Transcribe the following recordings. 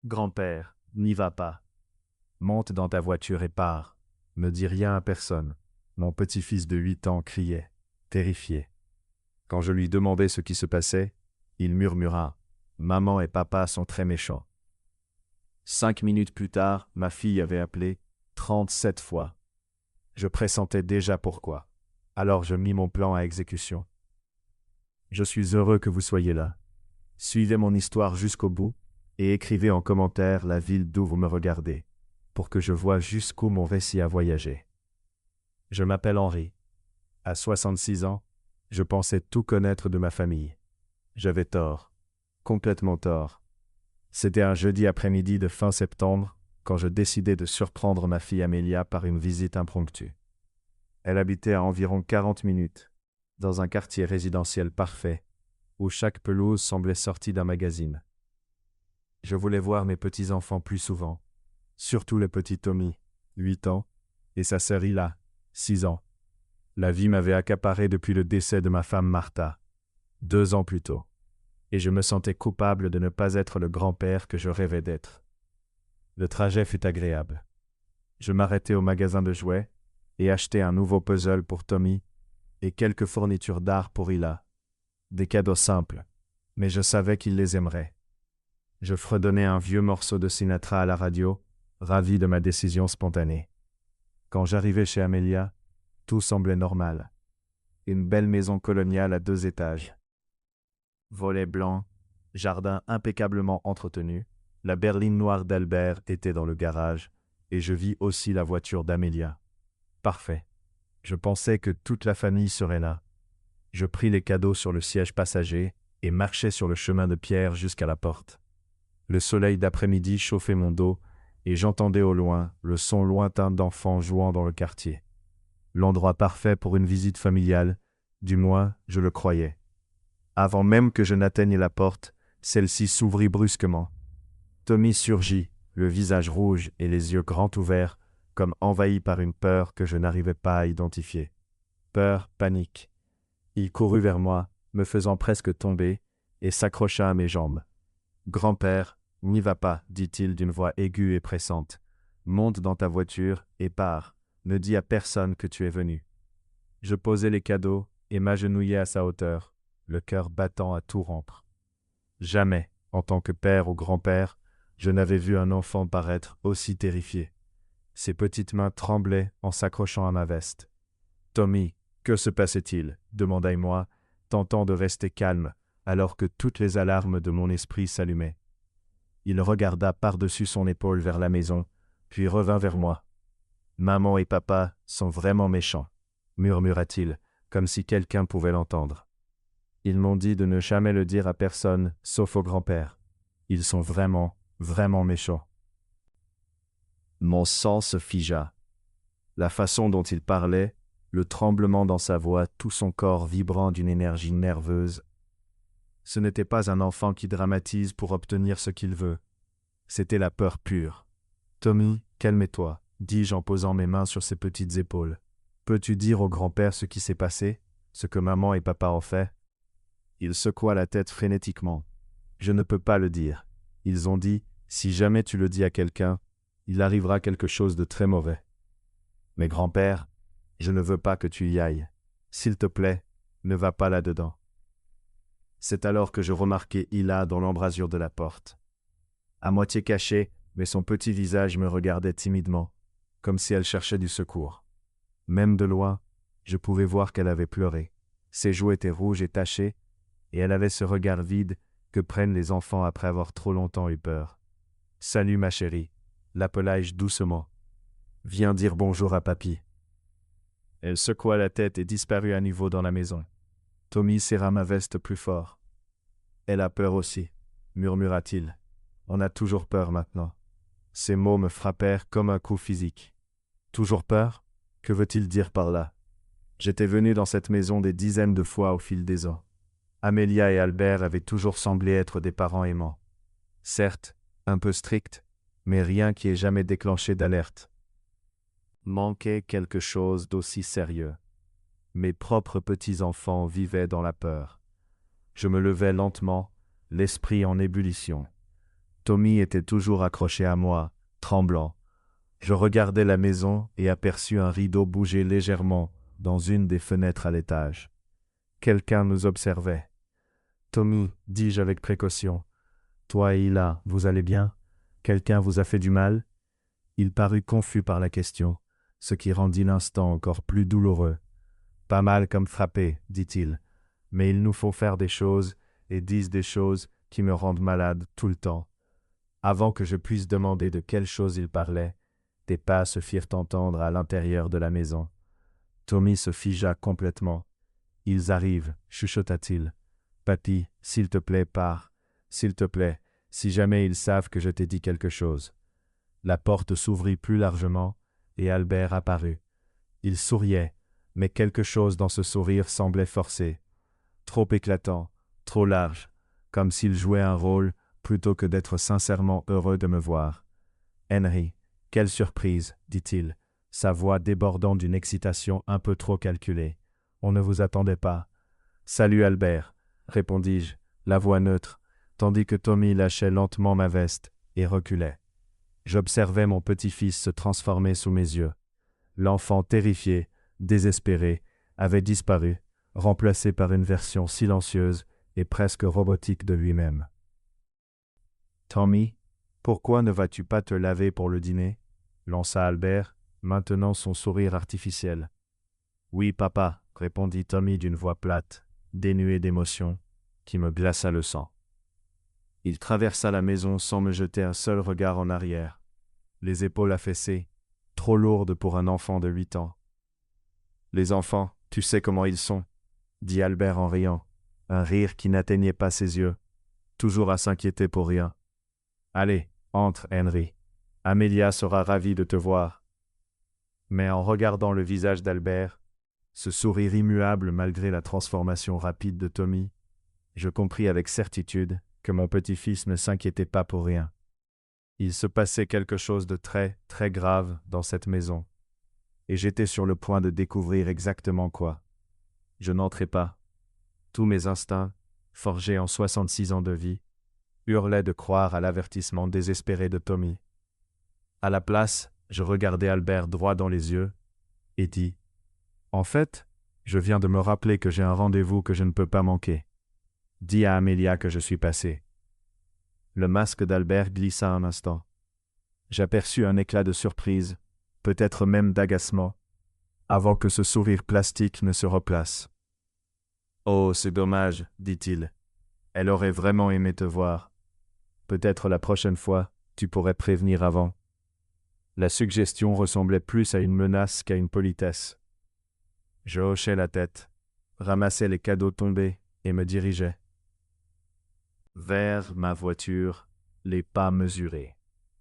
Grand-père, n'y va pas. Monte dans ta voiture et pars. Ne dis rien à personne. Mon petit-fils de 8 ans criait, terrifié. Quand je lui demandai ce qui se passait, il murmura « Maman et papa sont très méchants ». 5 minutes plus tard, ma fille avait appelé 37 fois. Je pressentais déjà pourquoi. Alors je mis mon plan à exécution. Je suis heureux que vous soyez là. Suivez mon histoire jusqu'au bout et écrivez en commentaire la ville d'où vous me regardez, pour que je voie jusqu'où mon récit a voyagé. Je m'appelle Henri. À 66 ans, je pensais tout connaître de ma famille. J'avais tort, complètement tort. C'était un jeudi après-midi de fin septembre quand je décidai de surprendre ma fille Amélia par une visite impromptue. Elle habitait à environ 40 minutes, dans un quartier résidentiel parfait, où chaque pelouse semblait sortie d'un magazine. Je voulais voir mes petits-enfants plus souvent, surtout le petit Tommy, 8 ans, et sa sœur Hila, 6 ans. La vie m'avait accaparé depuis le décès de ma femme Martha, 2 ans plus tôt, et je me sentais coupable de ne pas être le grand-père que je rêvais d'être. Le trajet fut agréable. Je m'arrêtai au magasin de jouets et achetai un nouveau puzzle pour Tommy et quelques fournitures d'art pour Hila. Des cadeaux simples, mais je savais qu'il les aimerait. Je fredonnai un vieux morceau de Sinatra à la radio, ravi de ma décision spontanée. Quand j'arrivai chez Amélia, tout semblait normal. Une belle maison coloniale à 2 étages. Volets blancs, jardin impeccablement entretenu, la berline noire d'Albert était dans le garage, et je vis aussi la voiture d'Amélia. Parfait. Je pensais que toute la famille serait là. Je pris les cadeaux sur le siège passager et marchai sur le chemin de pierre jusqu'à la porte. Le soleil d'après-midi chauffait mon dos et j'entendais au loin le son lointain d'enfants jouant dans le quartier. L'endroit parfait pour une visite familiale, du moins je le croyais. Avant même que je n'atteigne la porte, celle-ci s'ouvrit brusquement. Tommy surgit, le visage rouge et les yeux grands ouverts, comme envahi par une peur que je n'arrivais pas à identifier. Peur, panique. Il courut vers moi, me faisant presque tomber, et s'accrocha à mes jambes. « Grand-père, n'y va pas, dit-il d'une voix aiguë et pressante. Monte dans ta voiture et pars. Ne dis à personne que tu es venu. » Je posai les cadeaux et m'agenouillai à sa hauteur, le cœur battant à tout rompre. Jamais, en tant que père ou grand-père, je n'avais vu un enfant paraître aussi terrifié. Ses petites mains tremblaient en s'accrochant à ma veste. « Tommy, que se passait-il » demandai-moi, tentant de rester calme, alors que toutes les alarmes de mon esprit s'allumaient. Il regarda par-dessus son épaule vers la maison, puis revint vers moi. « Maman et papa sont vraiment méchants » murmura-t-il, comme si quelqu'un pouvait l'entendre. Ils m'ont dit de ne jamais le dire à personne, sauf au grand-père. Ils sont vraiment, vraiment méchants. Mon sang se figea. La façon dont il parlait, le tremblement dans sa voix, tout son corps vibrant d'une énergie nerveuse. Ce n'était pas un enfant qui dramatise pour obtenir ce qu'il veut. C'était la peur pure. « Tommy, calme-toi » dis-je en posant mes mains sur ses petites épaules. « Peux-tu dire au grand-père ce qui s'est passé, ce que maman et papa ont fait ?» Il secoua la tête frénétiquement. « Je ne peux pas le dire. Ils ont dit, si jamais tu le dis à quelqu'un, il arrivera quelque chose de très mauvais. » « Mais grand-père, je ne veux pas que tu y ailles. S'il te plaît, ne va pas là-dedans. » C'est alors que je remarquai Hila dans l'embrasure de la porte. À moitié cachée, mais son petit visage me regardait timidement, comme si elle cherchait du secours. Même de loin, je pouvais voir qu'elle avait pleuré. Ses joues étaient rouges et tachées, et elle avait ce regard vide que prennent les enfants après avoir trop longtemps eu peur. « Salut ma chérie » l'appelai-je doucement. « Viens dire bonjour à papy. » Elle secoua la tête et disparut à nouveau dans la maison. Tommy serra ma veste plus fort. « Elle a peur aussi » murmura-t-il. « On a toujours peur maintenant. » Ces mots me frappèrent comme un coup physique. « Toujours peur ? Que veut-il dire par là ?» J'étais venu dans cette maison des dizaines de fois au fil des ans. Amélia et Albert avaient toujours semblé être des parents aimants. Certes, un peu stricts, mais rien qui ait jamais déclenché d'alerte. Manquait quelque chose d'aussi sérieux. Mes propres petits-enfants vivaient dans la peur. Je me levai lentement, l'esprit en ébullition. Tommy était toujours accroché à moi, tremblant. Je regardai la maison et aperçus un rideau bouger légèrement dans une des fenêtres à l'étage. Quelqu'un nous observait. « Tommy, dis-je avec précaution, toi et Hila, vous allez bien? Quelqu'un vous a fait du mal ?» Il parut confus par la question, ce qui rendit l'instant encore plus douloureux. « Pas mal comme frappé, dit-il, mais il nous faut faire des choses et disent des choses qui me rendent malade tout le temps. » Avant que je puisse demander de quelles choses il parlait, des pas se firent entendre à l'intérieur de la maison. Tommy se figea complètement. « Ils arrivent, chuchota-t-il. Papy, s'il te plaît, pars. S'il te plaît, si jamais ils savent que je t'ai dit quelque chose. » La porte s'ouvrit plus largement, et Albert apparut. Il souriait, mais quelque chose dans ce sourire semblait forcé. Trop éclatant, trop large, comme s'il jouait un rôle plutôt que d'être sincèrement heureux de me voir. « Henry, quelle surprise, dit-il, sa voix débordant d'une excitation un peu trop calculée. On ne vous attendait pas. »« Salut Albert, » répondis-je, la voix neutre, tandis que Tommy lâchait lentement ma veste et reculait. J'observais mon petit-fils se transformer sous mes yeux. L'enfant terrifié, désespéré, avait disparu, remplacé par une version silencieuse et presque robotique de lui-même. « Tommy, pourquoi ne vas-tu pas te laver pour le dîner ?» lança Albert, maintenant son sourire artificiel. « Oui, papa, » répondit Tommy d'une voix plate, dénuée d'émotion, qui me glaça le sang. Il traversa la maison sans me jeter un seul regard en arrière, les épaules affaissées, trop lourdes pour un enfant de 8 ans. « Les enfants, tu sais comment ils sont, » dit Albert en riant, un rire qui n'atteignait pas ses yeux, toujours à s'inquiéter pour rien. « Allez, entre, Henry. Amelia sera ravie de te voir. » Mais en regardant le visage d'Albert, ce sourire immuable malgré la transformation rapide de Tommy, je compris avec certitude que mon petit-fils ne s'inquiétait pas pour rien. Il se passait quelque chose de très, très grave dans cette maison, et j'étais sur le point de découvrir exactement quoi. Je n'entrais pas. Tous mes instincts, forgés en 66 ans de vie, hurlaient de croire à l'avertissement désespéré de Tommy. À la place, je regardai Albert droit dans les yeux et dis « En fait, je viens de me rappeler que j'ai un rendez-vous que je ne peux pas manquer. Dis à Amelia que je suis passé. » Le masque d'Albert glissa un instant. J'aperçus un éclat de surprise, peut-être même d'agacement, avant que ce sourire plastique ne se replace. « Oh, c'est dommage, dit-il. Elle aurait vraiment aimé te voir. Peut-être la prochaine fois, tu pourrais prévenir avant. » La suggestion ressemblait plus à une menace qu'à une politesse. Je hochai la tête, ramassai les cadeaux tombés et me dirigeai vers ma voiture, les pas mesurés.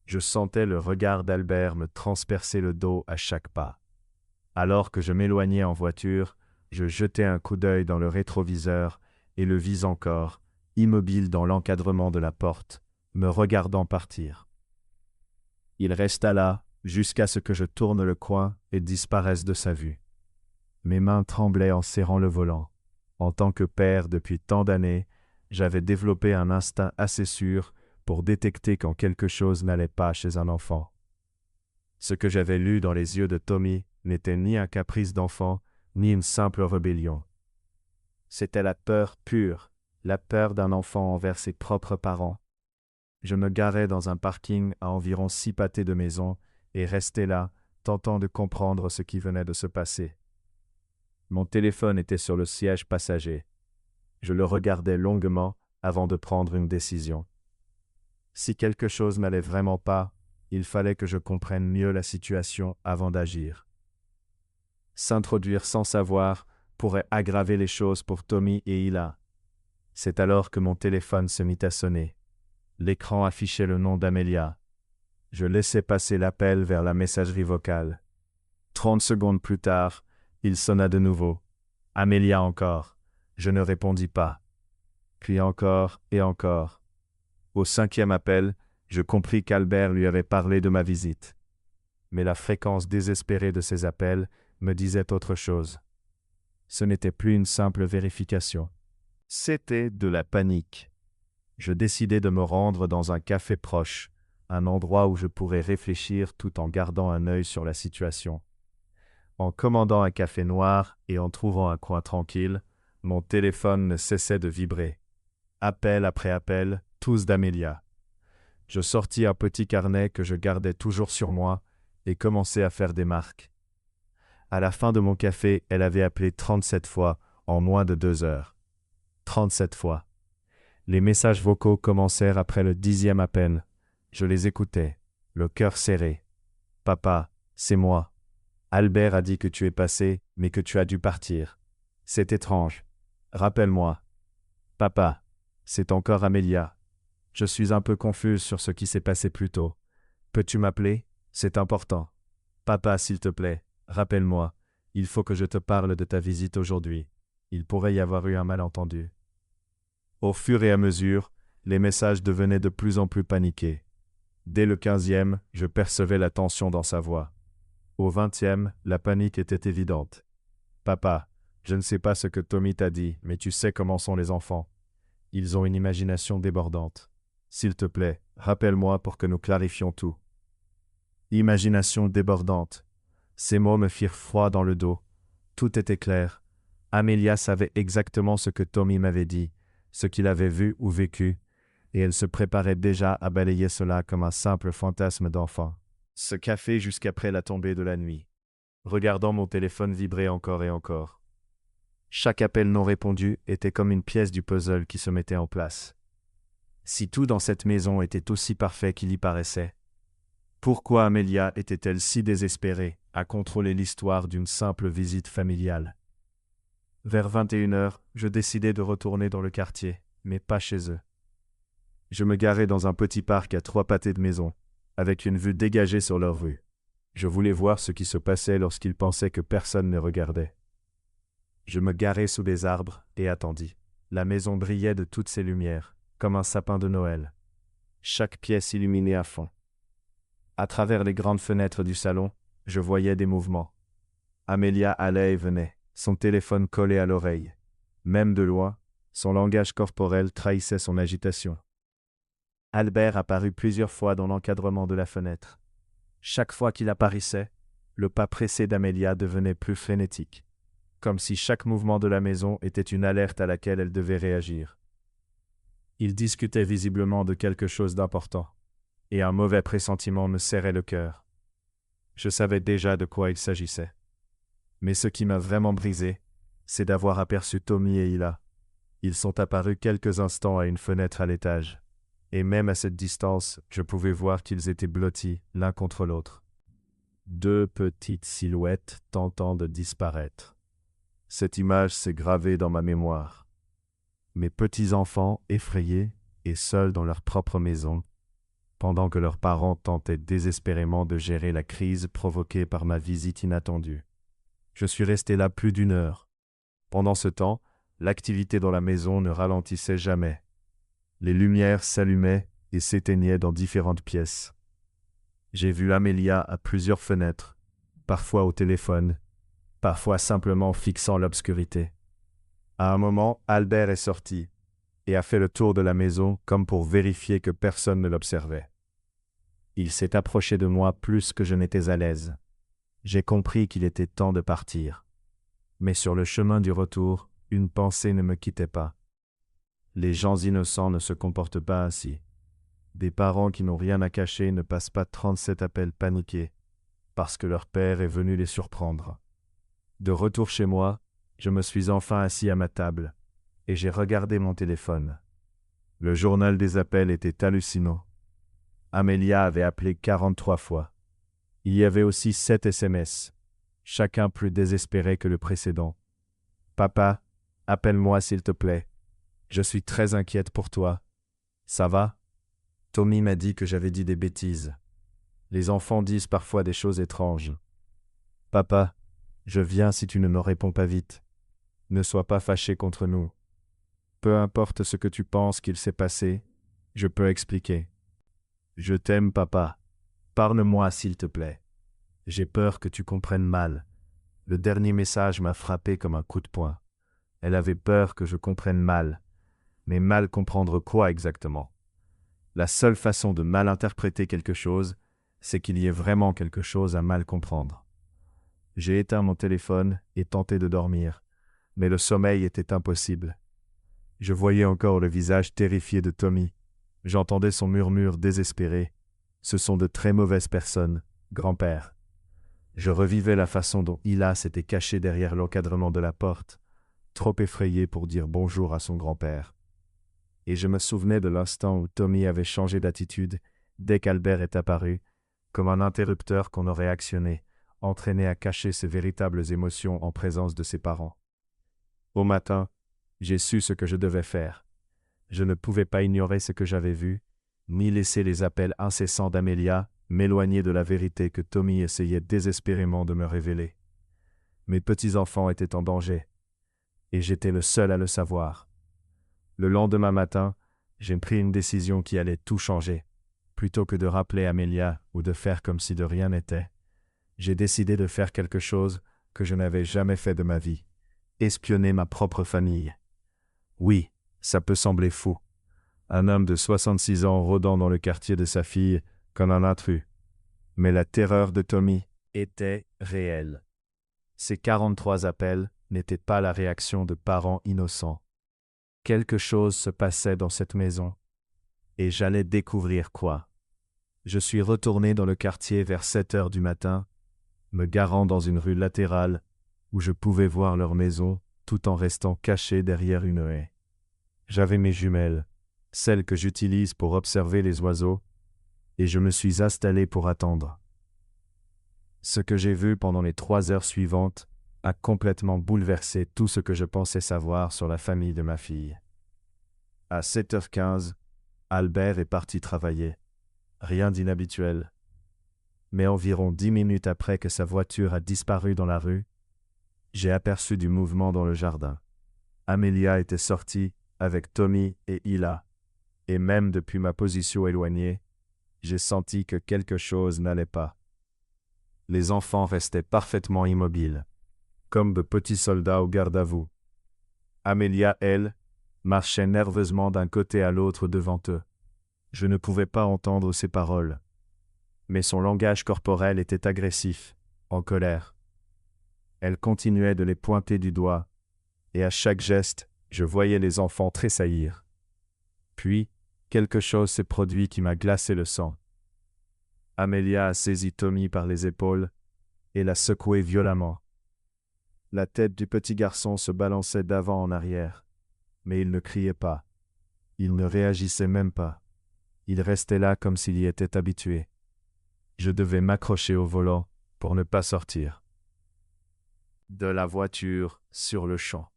Je sentais le regard d'Albert me transpercer le dos à chaque pas. Alors que je m'éloignais en voiture, je jetai un coup d'œil dans le rétroviseur et le vis encore, immobile dans l'encadrement de la porte, me regardant partir. Il resta là jusqu'à ce que je tourne le coin et disparaisse de sa vue. Mes mains tremblaient en serrant le volant. En tant que père depuis tant d'années, j'avais développé un instinct assez sûr pour détecter quand quelque chose n'allait pas chez un enfant. Ce que j'avais lu dans les yeux de Tommy n'était ni un caprice d'enfant, ni une simple rébellion. C'était la peur pure, la peur d'un enfant envers ses propres parents. Je me garai dans un parking à environ 6 pâtés de maison et restai là, tentant de comprendre ce qui venait de se passer. Mon téléphone était sur le siège passager. Je le regardais longuement avant de prendre une décision. Si quelque chose n'allait vraiment pas, il fallait que je comprenne mieux la situation avant d'agir. S'introduire sans savoir pourrait aggraver les choses pour Tommy et Hila. C'est alors que mon téléphone se mit à sonner. L'écran affichait le nom d'Amelia. Je laissai passer l'appel vers la messagerie vocale. 30 secondes plus tard, il sonna de nouveau. Amelia encore. Je ne répondis pas. Puis encore et encore. Au 5e appel, je compris qu'Albert lui avait parlé de ma visite. Mais la fréquence désespérée de ses appels me disait autre chose. Ce n'était plus une simple vérification. C'était de la panique. Je décidai de me rendre dans un café proche, un endroit où je pourrais réfléchir tout en gardant un œil sur la situation. En commandant un café noir et en trouvant un coin tranquille, mon téléphone ne cessait de vibrer. Appel après appel, tous d'Amélia. Je sortis un petit carnet que je gardais toujours sur moi et commençai à faire des marques. À la fin de mon café, elle avait appelé 37 fois en moins de 2 heures. 37 fois. Les messages vocaux commencèrent après le 10e appel. Je les écoutais, le cœur serré. « Papa, c'est moi. Albert a dit que tu es passé, mais que tu as dû partir. C'est étrange. Rappelle-moi. Papa, c'est encore Amélia. Je suis un peu confuse sur ce qui s'est passé plus tôt. Peux-tu m'appeler? C'est important. Papa, s'il te plaît, rappelle-moi. Il faut que je te parle de ta visite aujourd'hui. Il pourrait y avoir eu un malentendu. » Au fur et à mesure, les messages devenaient de plus en plus paniqués. Dès le 15e, je percevais la tension dans sa voix. Au 20e, la panique était évidente. « Papa, je ne sais pas ce que Tommy t'a dit, mais tu sais comment sont les enfants. Ils ont une imagination débordante. S'il te plaît, rappelle-moi pour que nous clarifions tout. » Imagination débordante. Ces mots me firent froid dans le dos. Tout était clair. Amélia savait exactement ce que Tommy m'avait dit, ce qu'il avait vu ou vécu, et elle se préparait déjà à balayer cela comme un simple fantasme d'enfant. Ce café jusqu'après la tombée de la nuit. Regardant mon téléphone vibrer encore et encore. Chaque appel non répondu était comme une pièce du puzzle qui se mettait en place. Si tout dans cette maison était aussi parfait qu'il y paraissait, pourquoi Amélia était-elle si désespérée à contrôler l'histoire d'une simple visite familiale? Vers 21 heures, je décidai de retourner dans le quartier, mais pas chez eux. Je me garai dans un petit parc à 3 pâtés de maison, avec une vue dégagée sur leur rue. Je voulais voir ce qui se passait lorsqu'ils pensaient que personne ne regardait. Je me garai sous des arbres et attendis. La maison brillait de toutes ses lumières, comme un sapin de Noël. Chaque pièce illuminée à fond. À travers les grandes fenêtres du salon, je voyais des mouvements. Amélia allait et venait, son téléphone collé à l'oreille. Même de loin, son langage corporel trahissait son agitation. Albert apparut plusieurs fois dans l'encadrement de la fenêtre. Chaque fois qu'il apparaissait, le pas pressé d'Amélia devenait plus frénétique, comme si chaque mouvement de la maison était une alerte à laquelle elle devait réagir. Ils discutaient visiblement de quelque chose d'important, et un mauvais pressentiment me serrait le cœur. Je savais déjà de quoi il s'agissait. Mais ce qui m'a vraiment brisé, c'est d'avoir aperçu Tommy et Hila. Ils sont apparus quelques instants à une fenêtre à l'étage. Et même à cette distance, je pouvais voir qu'ils étaient blottis l'un contre l'autre. 2 petites silhouettes tentant de disparaître. Cette image s'est gravée dans ma mémoire. Mes petits-enfants effrayés et seuls dans leur propre maison, pendant que leurs parents tentaient désespérément de gérer la crise provoquée par ma visite inattendue. Je suis resté là plus d'1 heure. Pendant ce temps, l'activité dans la maison ne ralentissait jamais. Les lumières s'allumaient et s'éteignaient dans différentes pièces. J'ai vu Amélia à plusieurs fenêtres, parfois au téléphone, parfois simplement fixant l'obscurité. À un moment, Albert est sorti et a fait le tour de la maison comme pour vérifier que personne ne l'observait. Il s'est approché de moi plus que je n'étais à l'aise. J'ai compris qu'il était temps de partir. Mais sur le chemin du retour, une pensée ne me quittait pas. Les gens innocents ne se comportent pas ainsi. Des parents qui n'ont rien à cacher ne passent pas 37 appels paniqués parce que leur père est venu les surprendre. De retour chez moi, je me suis enfin assis à ma table et j'ai regardé mon téléphone. Le journal des appels était hallucinant. Amélia avait appelé 43 fois. Il y avait aussi 7 SMS, chacun plus désespéré que le précédent. « Papa, appelle-moi s'il te plaît. Je suis très inquiète pour toi. Ça va? Tommy m'a dit que j'avais dit des bêtises. Les enfants disent parfois des choses étranges. Papa, je viens si tu ne me réponds pas vite. Ne sois pas fâché contre nous. Peu importe ce que tu penses qu'il s'est passé, je peux expliquer. Je t'aime, papa. Parle-moi s'il te plaît. J'ai peur que tu comprennes mal. Le dernier message m'a frappé comme un coup de poing. Elle avait peur que je comprenne mal. Mais mal comprendre quoi exactement? La seule façon de mal interpréter quelque chose, c'est qu'il y ait vraiment quelque chose à mal comprendre. J'ai éteint mon téléphone et tenté de dormir, mais le sommeil était impossible. Je voyais encore le visage terrifié de Tommy. J'entendais son murmure désespéré. Ce sont de très mauvaises personnes, grand-père. Je revivais la façon dont Hila s'était cachée derrière l'encadrement de la porte, trop effrayé pour dire bonjour à son grand-père. Et je me souvenais de l'instant où Tommy avait changé d'attitude dès qu'Albert est apparu, comme un interrupteur qu'on aurait actionné, entraîné à cacher ses véritables émotions en présence de ses parents. Au matin, j'ai su ce que je devais faire. Je ne pouvais pas ignorer ce que j'avais vu, ni laisser les appels incessants d'Amelia m'éloigner de la vérité que Tommy essayait désespérément de me révéler. Mes petits-enfants étaient en danger, et j'étais le seul à le savoir. Le lendemain matin, j'ai pris une décision qui allait tout changer. Plutôt que de rappeler Amelia ou de faire comme si de rien n'était, j'ai décidé de faire quelque chose que je n'avais jamais fait de ma vie. Espionner ma propre famille. Oui, ça peut sembler fou. Un homme de 66 ans rôdant dans le quartier de sa fille comme un intrus. Mais la terreur de Tommy était réelle. Ces 43 appels n'étaient pas la réaction de parents innocents. Quelque chose se passait dans cette maison, et j'allais découvrir quoi. Je suis retourné dans le quartier vers 7 heures du matin, me garant dans une rue latérale où je pouvais voir leur maison tout en restant caché derrière une haie. J'avais mes jumelles, celles que j'utilise pour observer les oiseaux, et je me suis installé pour attendre. Ce que j'ai vu pendant les 3 heures suivantes a complètement bouleversé tout ce que je pensais savoir sur la famille de ma fille. À 7h15, Albert est parti travailler. Rien d'inhabituel. Mais environ 10 minutes après que sa voiture a disparu dans la rue, j'ai aperçu du mouvement dans le jardin. Amelia était sortie avec Tommy et Hila, et même depuis ma position éloignée, j'ai senti que quelque chose n'allait pas. Les enfants restaient parfaitement immobiles, comme de petits soldats au garde-à-vous. Amelia, elle, marchait nerveusement d'un côté à l'autre devant eux. Je ne pouvais pas entendre ses paroles, mais son langage corporel était agressif, en colère. Elle continuait de les pointer du doigt, et à chaque geste, je voyais les enfants tressaillir. Puis, quelque chose s'est produit qui m'a glacé le sang. Amelia a saisi Tommy par les épaules et l'a secoué violemment. La tête du petit garçon se balançait d'avant en arrière, mais il ne criait pas. Il ne réagissait même pas. Il restait là comme s'il y était habitué. Je devais m'accrocher au volant pour ne pas sortir de la voiture sur le champ.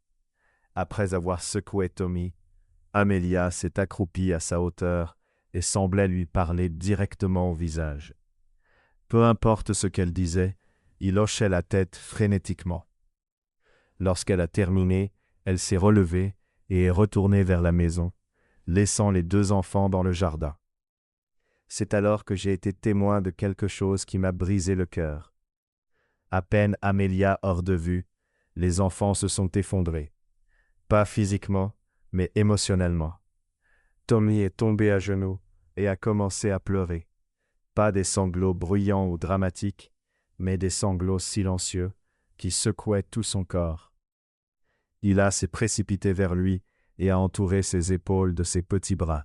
Après avoir secoué Tommy, Amelia s'est accroupie à sa hauteur et semblait lui parler directement au visage. Peu importe ce qu'elle disait, il hochait la tête frénétiquement. Lorsqu'elle a terminé, elle s'est relevée et est retournée vers la maison, laissant les 2 enfants dans le jardin. C'est alors que j'ai été témoin de quelque chose qui m'a brisé le cœur. À peine Amelia hors de vue, les enfants se sont effondrés. Pas physiquement, mais émotionnellement. Tommy est tombé à genoux et a commencé à pleurer. Pas des sanglots bruyants ou dramatiques, mais des sanglots silencieux qui secouaient tout son corps. Hila s'est précipité vers lui et a entouré ses épaules de ses petits bras,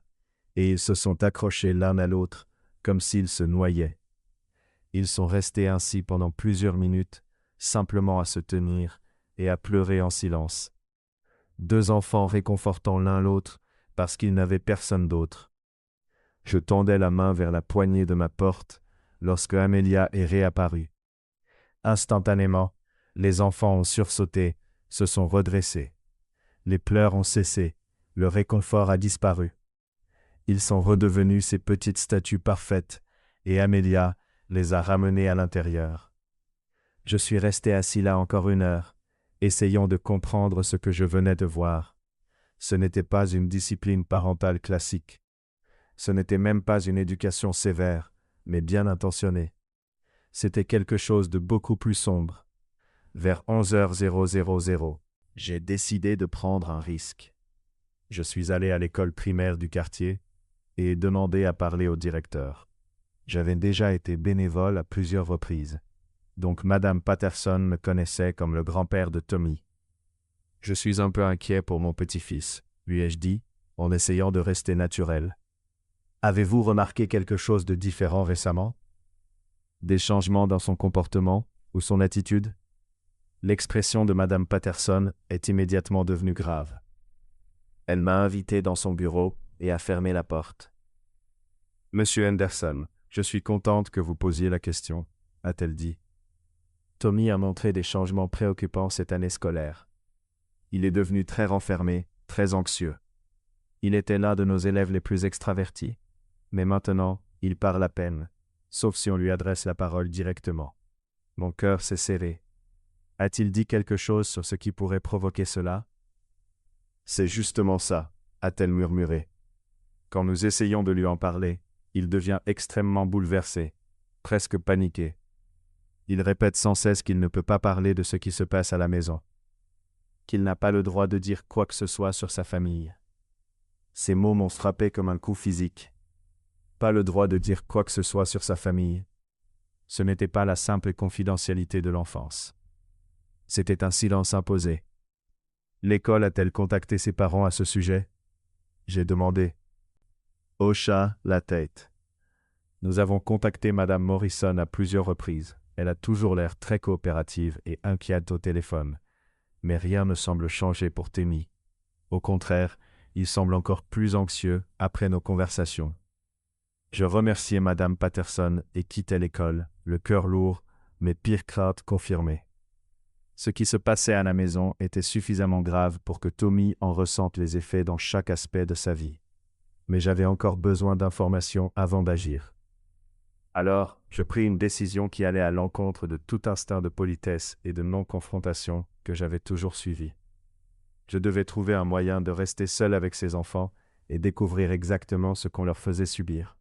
et ils se sont accrochés l'un à l'autre comme s'ils se noyaient. Ils sont restés ainsi pendant plusieurs minutes, simplement à se tenir et à pleurer en silence. 2 enfants réconfortant l'un l'autre parce qu'ils n'avaient personne d'autre. Je tendais la main vers la poignée de ma porte lorsque Amelia est réapparue. Instantanément, les enfants ont sursauté, se sont redressés. Les pleurs ont cessé, le réconfort a disparu. Ils sont redevenus ces petites statues parfaites, et Amelia les a ramenés à l'intérieur. Je suis resté assis là encore 1 heure, essayant de comprendre ce que je venais de voir. Ce n'était pas une discipline parentale classique. Ce n'était même pas une éducation sévère, mais bien intentionnée. C'était quelque chose de beaucoup plus sombre. Vers 11h00, j'ai décidé de prendre un risque. Je suis allé à l'école primaire du quartier et ai demandé à parler au directeur. J'avais déjà été bénévole à plusieurs reprises, donc Madame Patterson me connaissait comme le grand-père de Tommy. Je suis un peu inquiet pour mon petit-fils, lui ai-je dit, en essayant de rester naturel. Avez-vous remarqué quelque chose de différent récemment? Des changements dans son comportement ou son attitude? L'expression de Madame Patterson est immédiatement devenue grave. Elle m'a invité dans son bureau et a fermé la porte. « Monsieur Henderson, je suis contente que vous posiez la question, » a-t-elle dit. Tommy a montré des changements préoccupants cette année scolaire. Il est devenu très renfermé, très anxieux. Il était l'un de nos élèves les plus extravertis, mais maintenant, il parle à peine, sauf si on lui adresse la parole directement. Mon cœur s'est serré. A-t-il dit quelque chose sur ce qui pourrait provoquer cela? C'est justement ça, a-t-elle murmuré. Quand nous essayons de lui en parler, il devient extrêmement bouleversé, presque paniqué. Il répète sans cesse qu'il ne peut pas parler de ce qui se passe à la maison, qu'il n'a pas le droit de dire quoi que ce soit sur sa famille. Ces mots m'ont frappé comme un coup physique. Pas le droit de dire quoi que ce soit sur sa famille. Ce n'était pas la simple confidentialité de l'enfance. C'était un silence imposé. L'école a-t-elle contacté ses parents à ce sujet? J'ai demandé. Hocha la tête. Nous avons contacté Madame Morrison à plusieurs reprises. Elle a toujours l'air très coopérative et inquiète au téléphone. Mais rien ne semble changer pour Tommy. Au contraire, il semble encore plus anxieux après nos conversations. Je remerciai Madame Patterson et quittai l'école, le cœur lourd, mes pires craintes confirmées. Ce qui se passait à la maison était suffisamment grave pour que Tommy en ressente les effets dans chaque aspect de sa vie. Mais j'avais encore besoin d'informations avant d'agir. Alors, je pris une décision qui allait à l'encontre de tout instinct de politesse et de non-confrontation que j'avais toujours suivi. Je devais trouver un moyen de rester seul avec ces enfants et découvrir exactement ce qu'on leur faisait subir.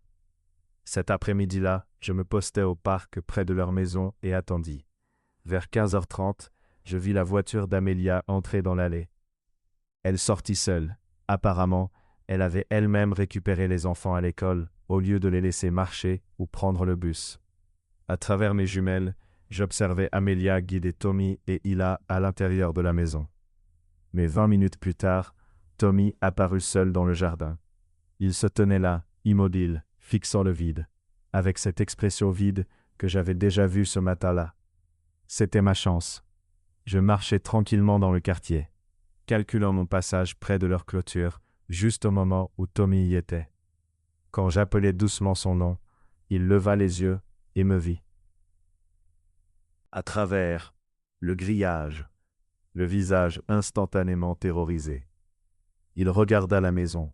Cet après-midi-là, je me postai au parc près de leur maison et attendis. Vers 15h30, je vis la voiture d'Amelia entrer dans l'allée. Elle sortit seule. Apparemment, elle avait elle-même récupéré les enfants à l'école, au lieu de les laisser marcher ou prendre le bus. À travers mes jumelles, j'observais Amelia guider Tommy et Hila à l'intérieur de la maison. Mais 20 minutes plus tard, Tommy apparut seul dans le jardin. Il se tenait là, immobile, fixant le vide, avec cette expression vide que j'avais déjà vue ce matin-là. C'était ma chance. Je marchais tranquillement dans le quartier, calculant mon passage près de leur clôture, juste au moment où Tommy y était. Quand j'appelai doucement son nom, il leva les yeux et me vit. À travers le grillage, le visage instantanément terrorisé. Il regarda la maison,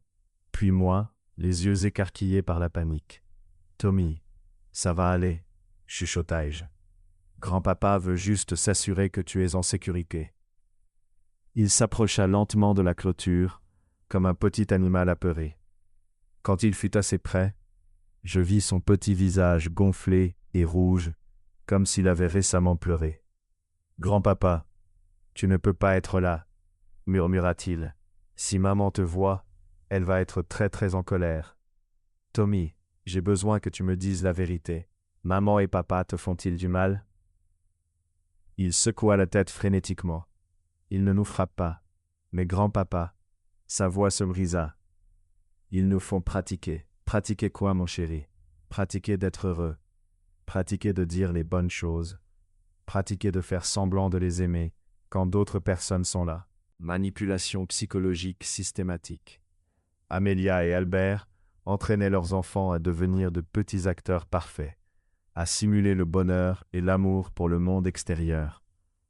puis moi, les yeux écarquillés par la panique. « Tommy, ça va aller, chuchotai-je. Grand-papa veut juste s'assurer que tu es en sécurité. » Il s'approcha lentement de la clôture, comme un petit animal apeuré. Quand il fut assez près, je vis son petit visage gonflé et rouge, comme s'il avait récemment pleuré. « Grand-papa, tu ne peux pas être là, » murmura-t-il. « Si maman te voit, elle va être très très en colère. Tommy, j'ai besoin que tu me dises la vérité. Maman et papa te font-ils du mal? » Il secoua la tête frénétiquement. « Ils ne nous frappent pas. Mais grand-papa, » sa voix se brisa. « Ils nous font pratiquer. Pratiquer quoi, mon chéri? Pratiquer d'être heureux. Pratiquer de dire les bonnes choses. Pratiquer de faire semblant de les aimer quand d'autres personnes sont là. Manipulation psychologique systématique. » Amelia et Albert entraînaient leurs enfants à devenir de petits acteurs parfaits, à simuler le bonheur et l'amour pour le monde extérieur,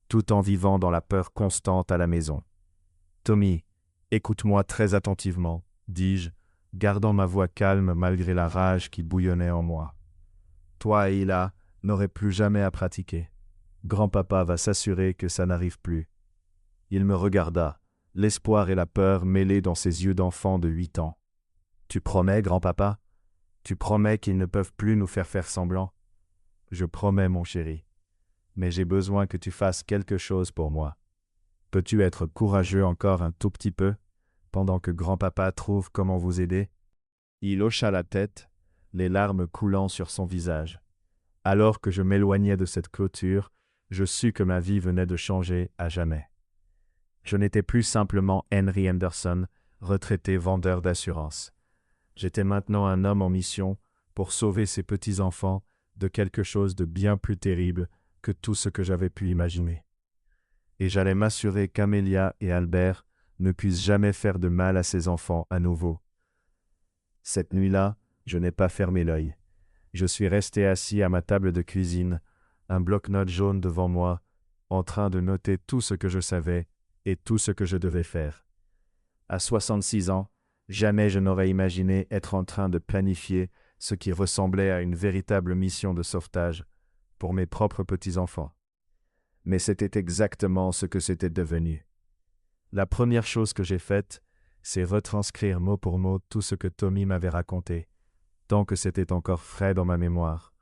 tout en vivant dans la peur constante à la maison. « Tommy, écoute-moi très attentivement, » dis-je, gardant ma voix calme malgré la rage qui bouillonnait en moi. « Toi et Hila n'aurez plus jamais à pratiquer. Grand-papa va s'assurer que ça n'arrive plus. » Il me regarda, l'espoir et la peur mêlés dans ses yeux d'enfant de 8 ans. « Tu promets, grand-papa? Tu promets qu'ils ne peuvent plus nous faire semblant? » « Je promets, mon chéri. Mais j'ai besoin que tu fasses quelque chose pour moi. Peux-tu être courageux encore un tout petit peu? pendant que grand-papa trouve comment vous aider. Il hocha la tête, les larmes coulant sur son visage. Alors que je m'éloignais de cette clôture, je sus que ma vie venait de changer à jamais. Je n'étais plus simplement Henry Anderson, retraité vendeur d'assurance. J'étais maintenant un homme en mission pour sauver ces petits-enfants de quelque chose de bien plus terrible que tout ce que j'avais pu imaginer. Et j'allais m'assurer qu'Amelia et Albert ne puissent jamais faire de mal à ces enfants à nouveau. Cette nuit-là, je n'ai pas fermé l'œil. Je suis resté assis à ma table de cuisine, un bloc-notes jaune devant moi, en train de noter tout ce que je savais et tout ce que je devais faire. À 66 ans, jamais je n'aurais imaginé être en train de planifier ce qui ressemblait à une véritable mission de sauvetage pour mes propres petits-enfants. Mais c'était exactement ce que c'était devenu. La première chose que j'ai faite, c'est retranscrire mot pour mot tout ce que Tommy m'avait raconté, tant que c'était encore frais dans ma mémoire.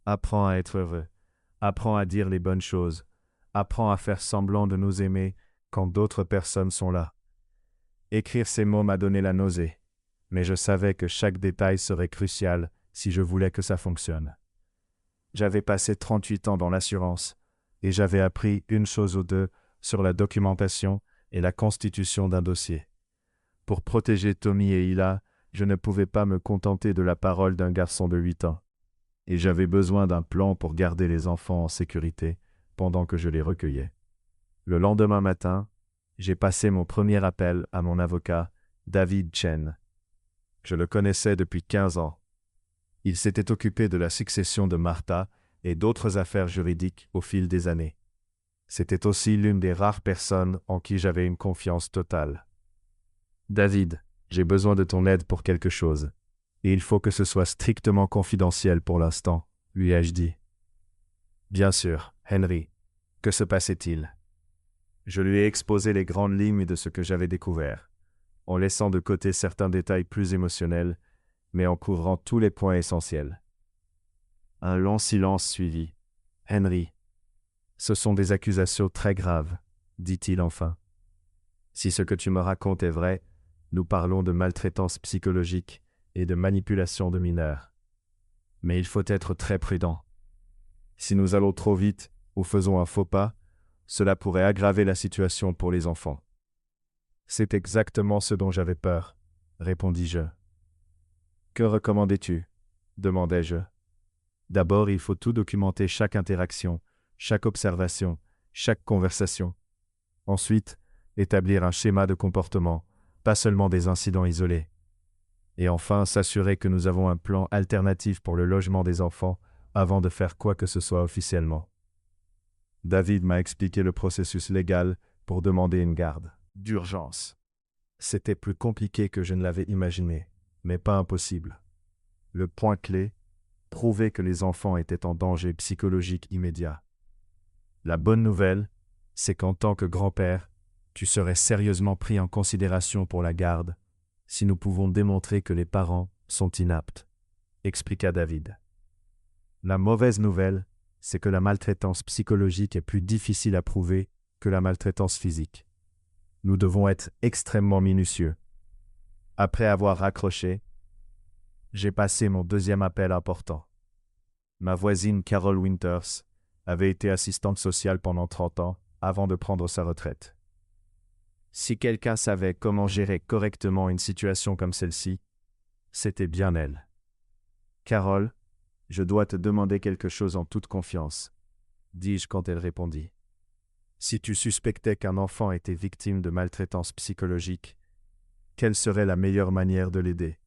Apprends à être heureux, apprends à dire les bonnes choses, apprends à faire semblant de nous aimer quand d'autres personnes sont là. Écrire ces mots m'a donné la nausée, mais je savais que chaque détail serait crucial si je voulais que ça fonctionne. J'avais passé 38 ans dans l'assurance, et j'avais appris une chose ou deux sur la documentation et la constitution d'un dossier. Pour protéger Tommy et Hila, je ne pouvais pas me contenter de la parole d'un garçon de 8 ans, et j'avais besoin d'un plan pour garder les enfants en sécurité pendant que je les recueillais. Le lendemain matin, j'ai passé mon premier appel à mon avocat, David Chen. Je le connaissais depuis 15 ans. Il s'était occupé de la succession de Martha et d'autres affaires juridiques au fil des années. C'était aussi l'une des rares personnes en qui j'avais une confiance totale. « David, j'ai besoin de ton aide pour quelque chose, et il faut que ce soit strictement confidentiel pour l'instant, lui ai-je dit. »« Bien sûr, Henry. Que se passait-il » Je lui ai exposé les grandes lignes de ce que j'avais découvert, en laissant de côté certains détails plus émotionnels, mais en couvrant tous les points essentiels. Un long silence suivit. « Henry, ce sont des accusations très graves, dit-il enfin. Si ce que tu me racontes est vrai, nous parlons de maltraitance psychologique et de manipulation de mineurs. Mais il faut être très prudent. Si nous allons trop vite ou faisons un faux pas, cela pourrait aggraver la situation pour les enfants. »« C'est exactement ce dont j'avais peur, » répondis-je. « Que recommandais-tu » demandai-je. « D'abord, il faut tout documenter, chaque interaction, chaque observation, chaque conversation. Ensuite, établir un schéma de comportement, pas seulement des incidents isolés. Et enfin, s'assurer que nous avons un plan alternatif pour le logement des enfants avant de faire quoi que ce soit officiellement. » David m'a expliqué le processus légal pour demander une garde d'urgence. C'était plus compliqué que je ne l'avais imaginé, mais pas impossible. Le point clé, prouver que les enfants étaient en danger psychologique immédiat. La bonne nouvelle, c'est qu'en tant que grand-père, tu serais sérieusement pris en considération pour la garde si nous pouvons démontrer que les parents sont inaptes, expliqua David. La mauvaise nouvelle, c'est que la maltraitance psychologique est plus difficile à prouver que la maltraitance physique. Nous devons être extrêmement minutieux. Après avoir raccroché, j'ai passé mon deuxième appel important. Ma voisine Carol Winters avait été assistante sociale pendant 30 ans avant de prendre sa retraite. Si quelqu'un savait comment gérer correctement une situation comme celle-ci, c'était bien elle. « Carol, je dois te demander quelque chose en toute confiance, » dis-je quand elle répondit. « Si tu suspectais qu'un enfant était victime de maltraitance psychologique, quelle serait la meilleure manière de l'aider ?»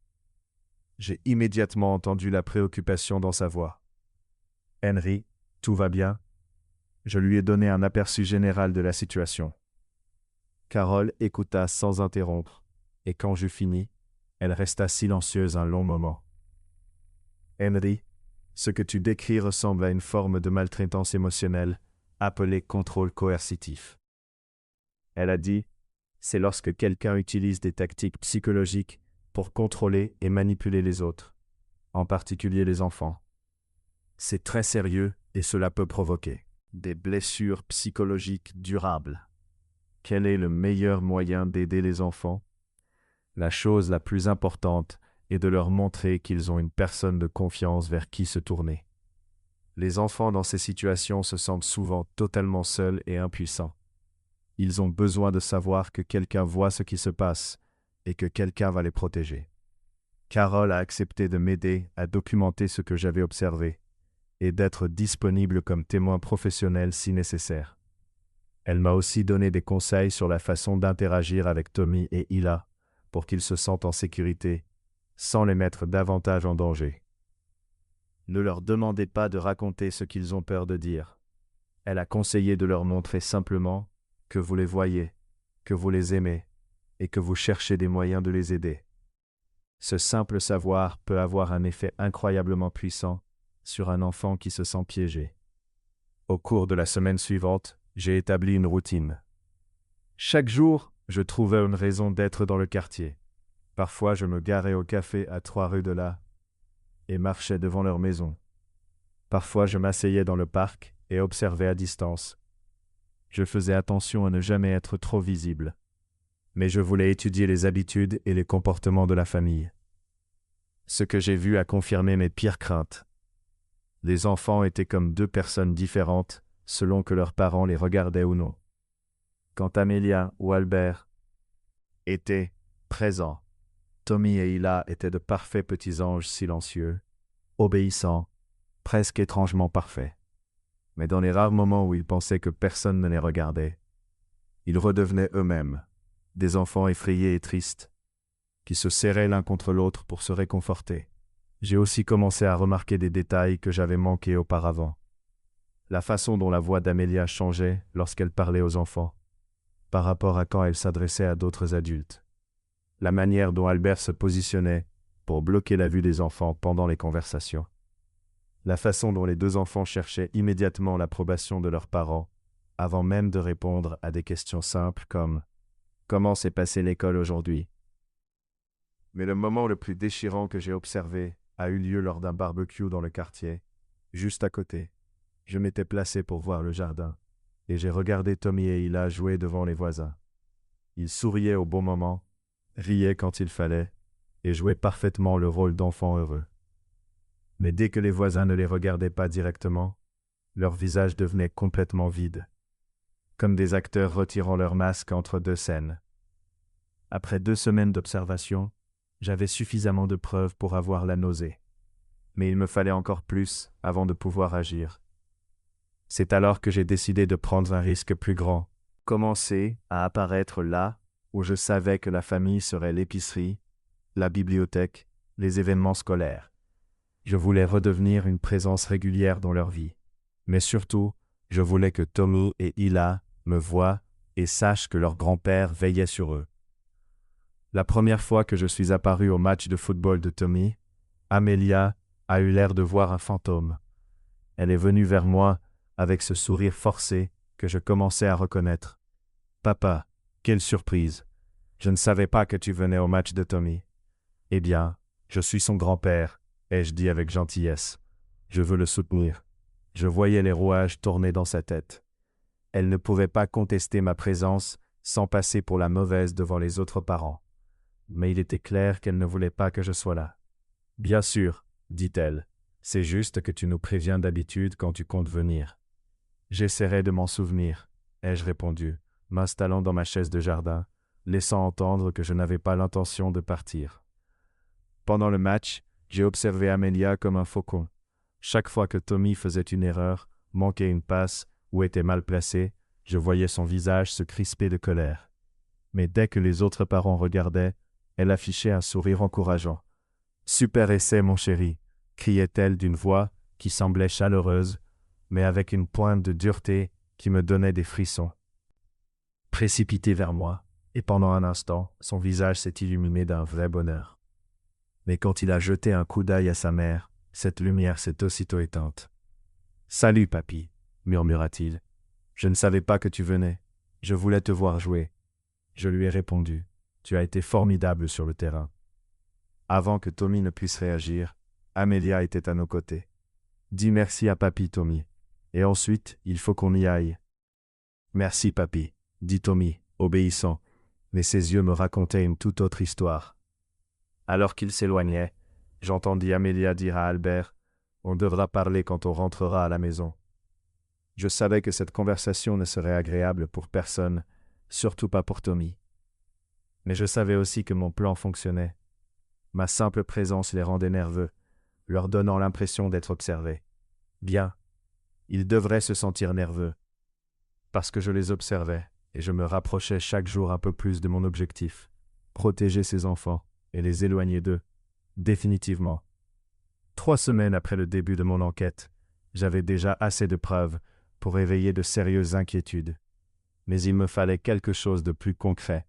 J'ai immédiatement entendu la préoccupation dans sa voix. « Henry, tout va bien ?» Je lui ai donné un aperçu général de la situation. Carol écouta sans interrompre, et quand j'eus fini, elle resta silencieuse un long moment. « Henry, ce que tu décris ressemble à une forme de maltraitance émotionnelle, appelée contrôle coercitif. » Elle a dit, c'est lorsque quelqu'un utilise des tactiques psychologiques pour contrôler et manipuler les autres, en particulier les enfants. C'est très sérieux et cela peut provoquer des blessures psychologiques durables. Quel est le meilleur moyen d'aider les enfants ? La chose la plus importante est de leur montrer qu'ils ont une personne de confiance vers qui se tourner. Les enfants dans ces situations se sentent souvent totalement seuls et impuissants. Ils ont besoin de savoir que quelqu'un voit ce qui se passe et que quelqu'un va les protéger. Carole a accepté de m'aider à documenter ce que j'avais observé et d'être disponible comme témoin professionnel si nécessaire. Elle m'a aussi donné des conseils sur la façon d'interagir avec Tommy et Hila pour qu'ils se sentent en sécurité, sans les mettre davantage en danger. Ne leur demandez pas de raconter ce qu'ils ont peur de dire. Elle a conseillé de leur montrer simplement que vous les voyez, que vous les aimez et que vous cherchez des moyens de les aider. Ce simple savoir peut avoir un effet incroyablement puissant sur un enfant qui se sent piégé. Au cours de la semaine suivante, j'ai établi une routine. Chaque jour, je trouvais une raison d'être dans le quartier. Parfois, je me garais au café à 3 rues de là et marchais devant leur maison. Parfois, je m'asseyais dans le parc et observais à distance. Je faisais attention à ne jamais être trop visible. Mais je voulais étudier les habitudes et les comportements de la famille. Ce que j'ai vu a confirmé mes pires craintes. Les enfants étaient comme deux personnes différentes, selon que leurs parents les regardaient ou non. Quand Amelia ou Albert étaient présents, Tommy et Hila étaient de parfaits petits anges silencieux, obéissants, presque étrangement parfaits. Mais dans les rares moments où ils pensaient que personne ne les regardait, ils redevenaient eux-mêmes, des enfants effrayés et tristes, qui se serraient l'un contre l'autre pour se réconforter. J'ai aussi commencé à remarquer des détails que j'avais manqués auparavant. La façon dont la voix d'Amelia changeait lorsqu'elle parlait aux enfants, par rapport à quand elle s'adressait à d'autres adultes. La manière dont Albert se positionnait pour bloquer la vue des enfants pendant les conversations. La façon dont les deux enfants cherchaient immédiatement l'approbation de leurs parents, avant même de répondre à des questions simples comme « Comment s'est passée l'école aujourd'hui ?» Mais le moment le plus déchirant que j'ai observé a eu lieu lors d'un barbecue dans le quartier, juste à côté. Je m'étais placé pour voir le jardin, et j'ai regardé Tommy et Hila jouer devant les voisins. Ils souriaient au bon moment, riaient quand il fallait, et jouaient parfaitement le rôle d'enfants heureux. Mais dès que les voisins ne les regardaient pas directement, leur visage devenait complètement vide, comme des acteurs retirant leur masque entre deux scènes. Après 2 semaines d'observation, j'avais suffisamment de preuves pour avoir la nausée. Mais il me fallait encore plus avant de pouvoir agir. C'est alors que j'ai décidé de prendre un risque plus grand, commencer à apparaître là où je savais que la famille serait l'épicerie, la bibliothèque, les événements scolaires. Je voulais redevenir une présence régulière dans leur vie. Mais surtout, je voulais que Tommy et Hila me voient et sachent que leur grand-père veillait sur eux. La première fois que je suis apparu au match de football de Tommy, Amelia a eu l'air de voir un fantôme. Elle est venue vers moi avec ce sourire forcé que je commençais à reconnaître. « Papa, quelle surprise! Je ne savais pas que tu venais au match de Tommy. »« Eh bien, je suis son grand-père, » ai-je dit avec gentillesse. « Je veux le soutenir. » Je voyais les rouages tourner dans sa tête. Elle ne pouvait pas contester ma présence sans passer pour la mauvaise devant les autres parents. Mais il était clair qu'elle ne voulait pas que je sois là. « Bien sûr, » dit-elle, « c'est juste que tu nous préviens d'habitude quand tu comptes venir. » J'essaierai de m'en souvenir, ai-je répondu, m'installant dans ma chaise de jardin, laissant entendre que je n'avais pas l'intention de partir. Pendant le match, j'ai observé Amelia comme un faucon. Chaque fois que Tommy faisait une erreur, manquait une passe ou était mal placé, je voyais son visage se crisper de colère. Mais dès que les autres parents regardaient, elle affichait un sourire encourageant. « Super essai, mon chéri !» criait-elle d'une voix qui semblait chaleureuse, mais avec une pointe de dureté qui me donnait des frissons. Précipité vers moi, et pendant un instant, son visage s'est illuminé d'un vrai bonheur. Mais quand il a jeté un coup d'œil à sa mère, cette lumière s'est aussitôt éteinte. « Salut, papy !» murmura-t-il. « Je ne savais pas que tu venais. Je voulais te voir jouer. » Je lui ai répondu. « Tu as été formidable sur le terrain. » Avant que Tommy ne puisse réagir, Amelia était à nos côtés. « Dis merci à papy, Tommy. Et ensuite, il faut qu'on y aille. »« Merci, papy, » dit Tommy, obéissant, mais ses yeux me racontaient une toute autre histoire. Alors qu'il s'éloignait, j'entendis Amelia dire à Albert, « On devra parler quand on rentrera à la maison. » Je savais que cette conversation ne serait agréable pour personne, surtout pas pour Tommy. Mais je savais aussi que mon plan fonctionnait. Ma simple présence les rendait nerveux, leur donnant l'impression d'être observés. Bien, ils devraient se sentir nerveux, parce que je les observais et je me rapprochais chaque jour un peu plus de mon objectif, protéger ces enfants et les éloigner d'eux, définitivement. 3 semaines après le début de mon enquête, j'avais déjà assez de preuves pour éveiller de sérieuses inquiétudes. Mais il me fallait quelque chose de plus concret,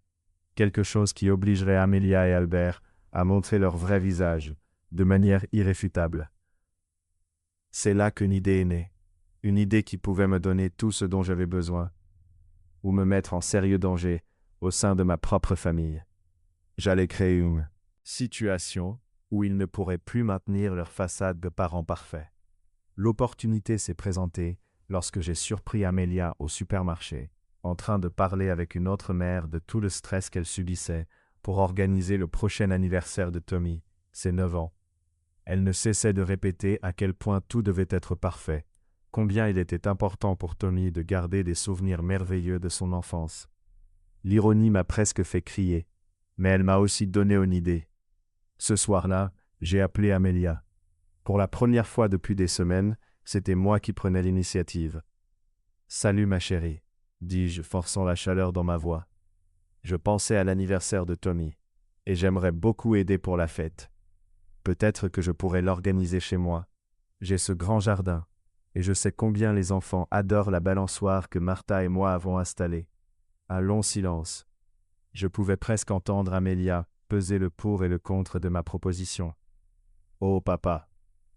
quelque chose qui obligerait Amelia et Albert à montrer leur vrai visage, de manière irréfutable. C'est là qu'une idée est née, une idée qui pouvait me donner tout ce dont j'avais besoin, ou me mettre en sérieux danger au sein de ma propre famille. J'allais créer une situation où ils ne pourraient plus maintenir leur façade de parents parfaits. L'opportunité s'est présentée lorsque j'ai surpris Amelia au supermarché, en train de parler avec une autre mère de tout le stress qu'elle subissait pour organiser le prochain anniversaire de Tommy, ses 9 ans. Elle ne cessait de répéter à quel point tout devait être parfait, combien il était important pour Tommy de garder des souvenirs merveilleux de son enfance. L'ironie m'a presque fait crier, mais elle m'a aussi donné une idée. Ce soir-là, j'ai appelé Amelia. Pour la première fois depuis des semaines, c'était moi qui prenais l'initiative. « Salut ma chérie », dis-je, forçant la chaleur dans ma voix. Je pensais à l'anniversaire de Tommy, et j'aimerais beaucoup aider pour la fête. Peut-être que je pourrais l'organiser chez moi. J'ai ce grand jardin, et je sais combien les enfants adorent la balançoire que Martha et moi avons installée. Un long silence. Je pouvais presque entendre Amelia peser le pour et le contre de ma proposition. « Oh papa,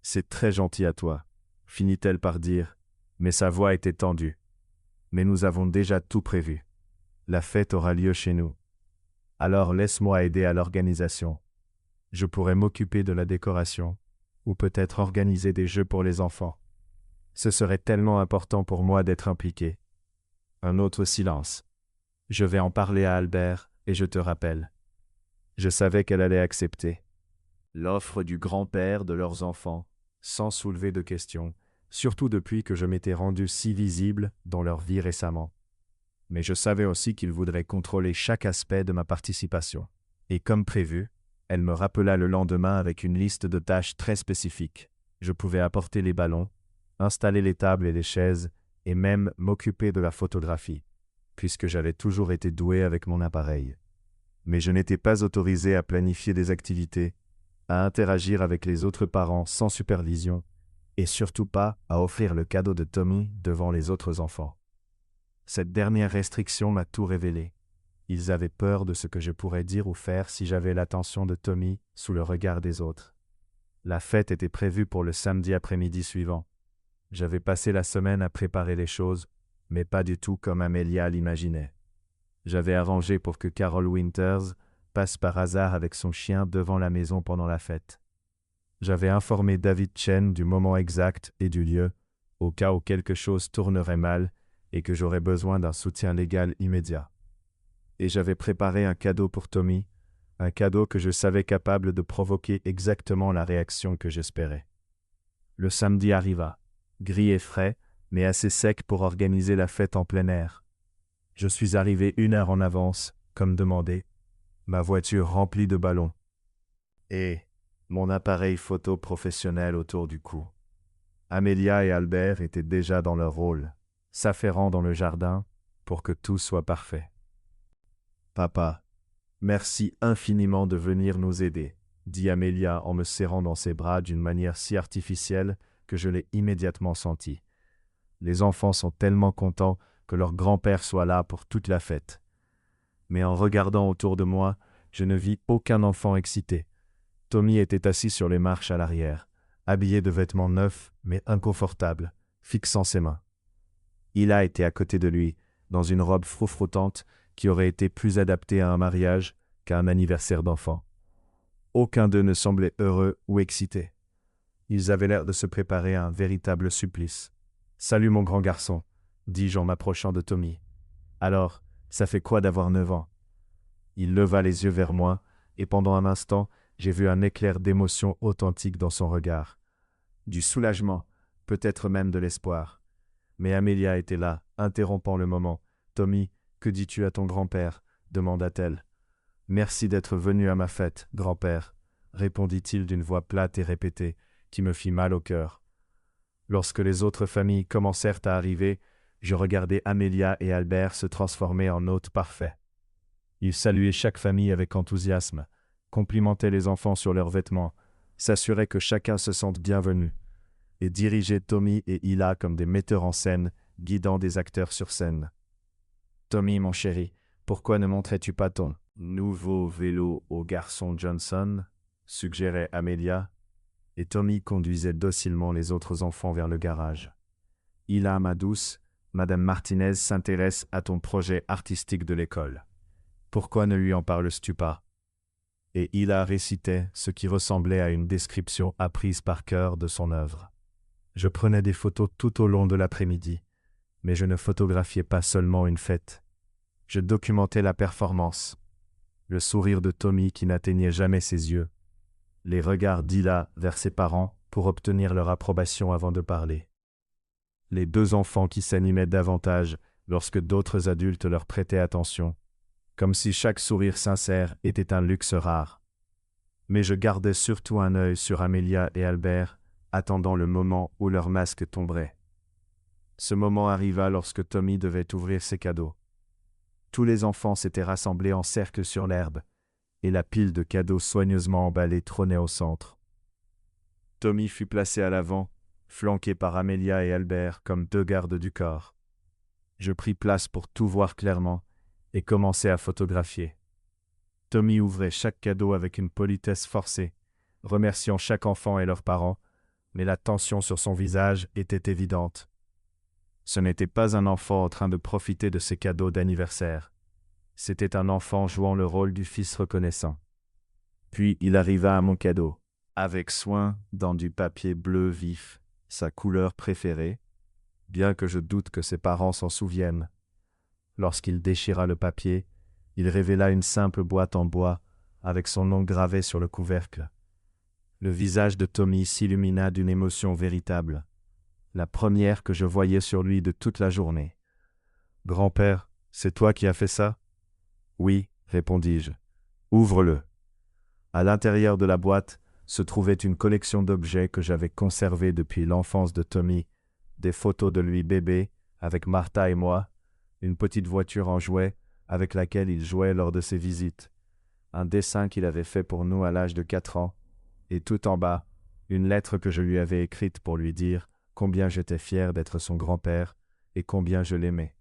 c'est très gentil à toi », finit-elle par dire, mais sa voix était tendue. « Mais nous avons déjà tout prévu. La fête aura lieu chez nous. Alors laisse-moi aider à l'organisation. Je pourrais m'occuper de la décoration, ou peut-être organiser des jeux pour les enfants. Ce serait tellement important pour moi d'être impliqué. » Un autre silence. « Je vais en parler à Albert et je te rappelle. » Je savais qu'elle allait accepter. L'offre du grand-père de leurs enfants, sans soulever de questions, surtout depuis que je m'étais rendu si visible dans leur vie récemment. Mais je savais aussi qu'ils voudraient contrôler chaque aspect de ma participation. Et comme prévu, elle me rappela le lendemain avec une liste de tâches très spécifiques. Je pouvais apporter les ballons, installer les tables et les chaises, et même m'occuper de la photographie, puisque j'avais toujours été doué avec mon appareil. Mais je n'étais pas autorisé à planifier des activités, à interagir avec les autres parents sans supervision, et surtout pas à offrir le cadeau de Tommy devant les autres enfants. Cette dernière restriction m'a tout révélé. Ils avaient peur de ce que je pourrais dire ou faire si j'avais l'attention de Tommy sous le regard des autres. La fête était prévue pour le samedi après-midi suivant. J'avais passé la semaine à préparer les choses, mais pas du tout comme Amelia l'imaginait. J'avais arrangé pour que Carol Winters passe par hasard avec son chien devant la maison pendant la fête. J'avais informé David Chen du moment exact et du lieu, au cas où quelque chose tournerait mal et que j'aurais besoin d'un soutien légal immédiat. Et j'avais préparé un cadeau pour Tommy, un cadeau que je savais capable de provoquer exactement la réaction que j'espérais. Le samedi arriva, gris et frais, mais assez sec pour organiser la fête en plein air. Je suis arrivé 1 heure en avance, comme demandé, ma voiture remplie de ballons, et mon appareil photo professionnel autour du cou. Amelia et Albert étaient déjà dans leur rôle, s'affairant dans le jardin pour que tout soit parfait. « Papa, merci infiniment de venir nous aider, » dit Amelia en me serrant dans ses bras d'une manière si artificielle que je l'ai immédiatement senti. Les enfants sont tellement contents que leur grand-père soit là pour toute la fête. Mais en regardant autour de moi, je ne vis aucun enfant excité. Tommy était assis sur les marches à l'arrière, habillé de vêtements neufs mais inconfortables, fixant ses mains. Ila était à côté de lui, dans une robe froufroutante qui aurait été plus adaptée à un mariage qu'à un anniversaire d'enfant. Aucun d'eux ne semblait heureux ou excité. Ils avaient l'air de se préparer à un véritable supplice. « Salut mon grand garçon », dis-je en m'approchant de Tommy. « Alors, ça fait quoi d'avoir 9 ans ?» Il leva les yeux vers moi, et pendant un instant, j'ai vu un éclair d'émotion authentique dans son regard. Du soulagement, peut-être même de l'espoir. Mais Amelia était là, interrompant le moment. « Tommy, que dis-tu à ton grand-père » demanda-t-elle. « Merci d'être venu à ma fête, grand-père » répondit-il d'une voix plate et répétée, qui me fit mal au cœur. Lorsque les autres familles commencèrent à arriver, je regardais Amelia et Albert se transformer en hôtes parfaits. Ils saluaient chaque famille avec enthousiasme, complimentaient les enfants sur leurs vêtements, s'assuraient que chacun se sente bienvenu, et dirigeaient Tommy et Hila comme des metteurs en scène, guidant des acteurs sur scène. « Tommy, mon chéri, pourquoi ne montrais-tu pas ton nouveau vélo au garçon Johnson ?» suggérait Amelia, et Tommy conduisait docilement les autres enfants vers le garage. « Hila, ma douce, Madame Martinez s'intéresse à ton projet artistique de l'école. Pourquoi ne lui en parles-tu pas ?» Et Hila récitait ce qui ressemblait à une description apprise par cœur de son œuvre. Je prenais des photos tout au long de l'après-midi, mais je ne photographiais pas seulement une fête. Je documentais la performance, le sourire de Tommy qui n'atteignait jamais ses yeux, les regards d'Hila vers ses parents pour obtenir leur approbation avant de parler. Les deux enfants qui s'animaient davantage lorsque d'autres adultes leur prêtaient attention, comme si chaque sourire sincère était un luxe rare. Mais je gardais surtout un œil sur Amelia et Albert, attendant le moment où leur masque tomberait. Ce moment arriva lorsque Tommy devait ouvrir ses cadeaux. Tous les enfants s'étaient rassemblés en cercle sur l'herbe, et la pile de cadeaux soigneusement emballés trônait au centre. Tommy fut placé à l'avant, flanqué par Amelia et Albert comme deux gardes du corps. Je pris place pour tout voir clairement et commençai à photographier. Tommy ouvrait chaque cadeau avec une politesse forcée, remerciant chaque enfant et leurs parents, mais la tension sur son visage était évidente. Ce n'était pas un enfant en train de profiter de ses cadeaux d'anniversaire. C'était un enfant jouant le rôle du fils reconnaissant. Puis il arriva à mon cadeau, avec soin, dans du papier bleu vif, sa couleur préférée, bien que je doute que ses parents s'en souviennent. Lorsqu'il déchira le papier, il révéla une simple boîte en bois, avec son nom gravé sur le couvercle. Le visage de Tommy s'illumina d'une émotion véritable, la première que je voyais sur lui de toute la journée. « Grand-père, c'est toi qui as fait ça ?» « Oui, répondis-je. Ouvre-le. » À l'intérieur de la boîte se trouvait une collection d'objets que j'avais conservés depuis l'enfance de Tommy, des photos de lui bébé, avec Martha et moi, une petite voiture en jouet avec laquelle il jouait lors de ses visites, un dessin qu'il avait fait pour nous à l'âge de 4 ans, et tout en bas, une lettre que je lui avais écrite pour lui dire combien j'étais fier d'être son grand-père et combien je l'aimais.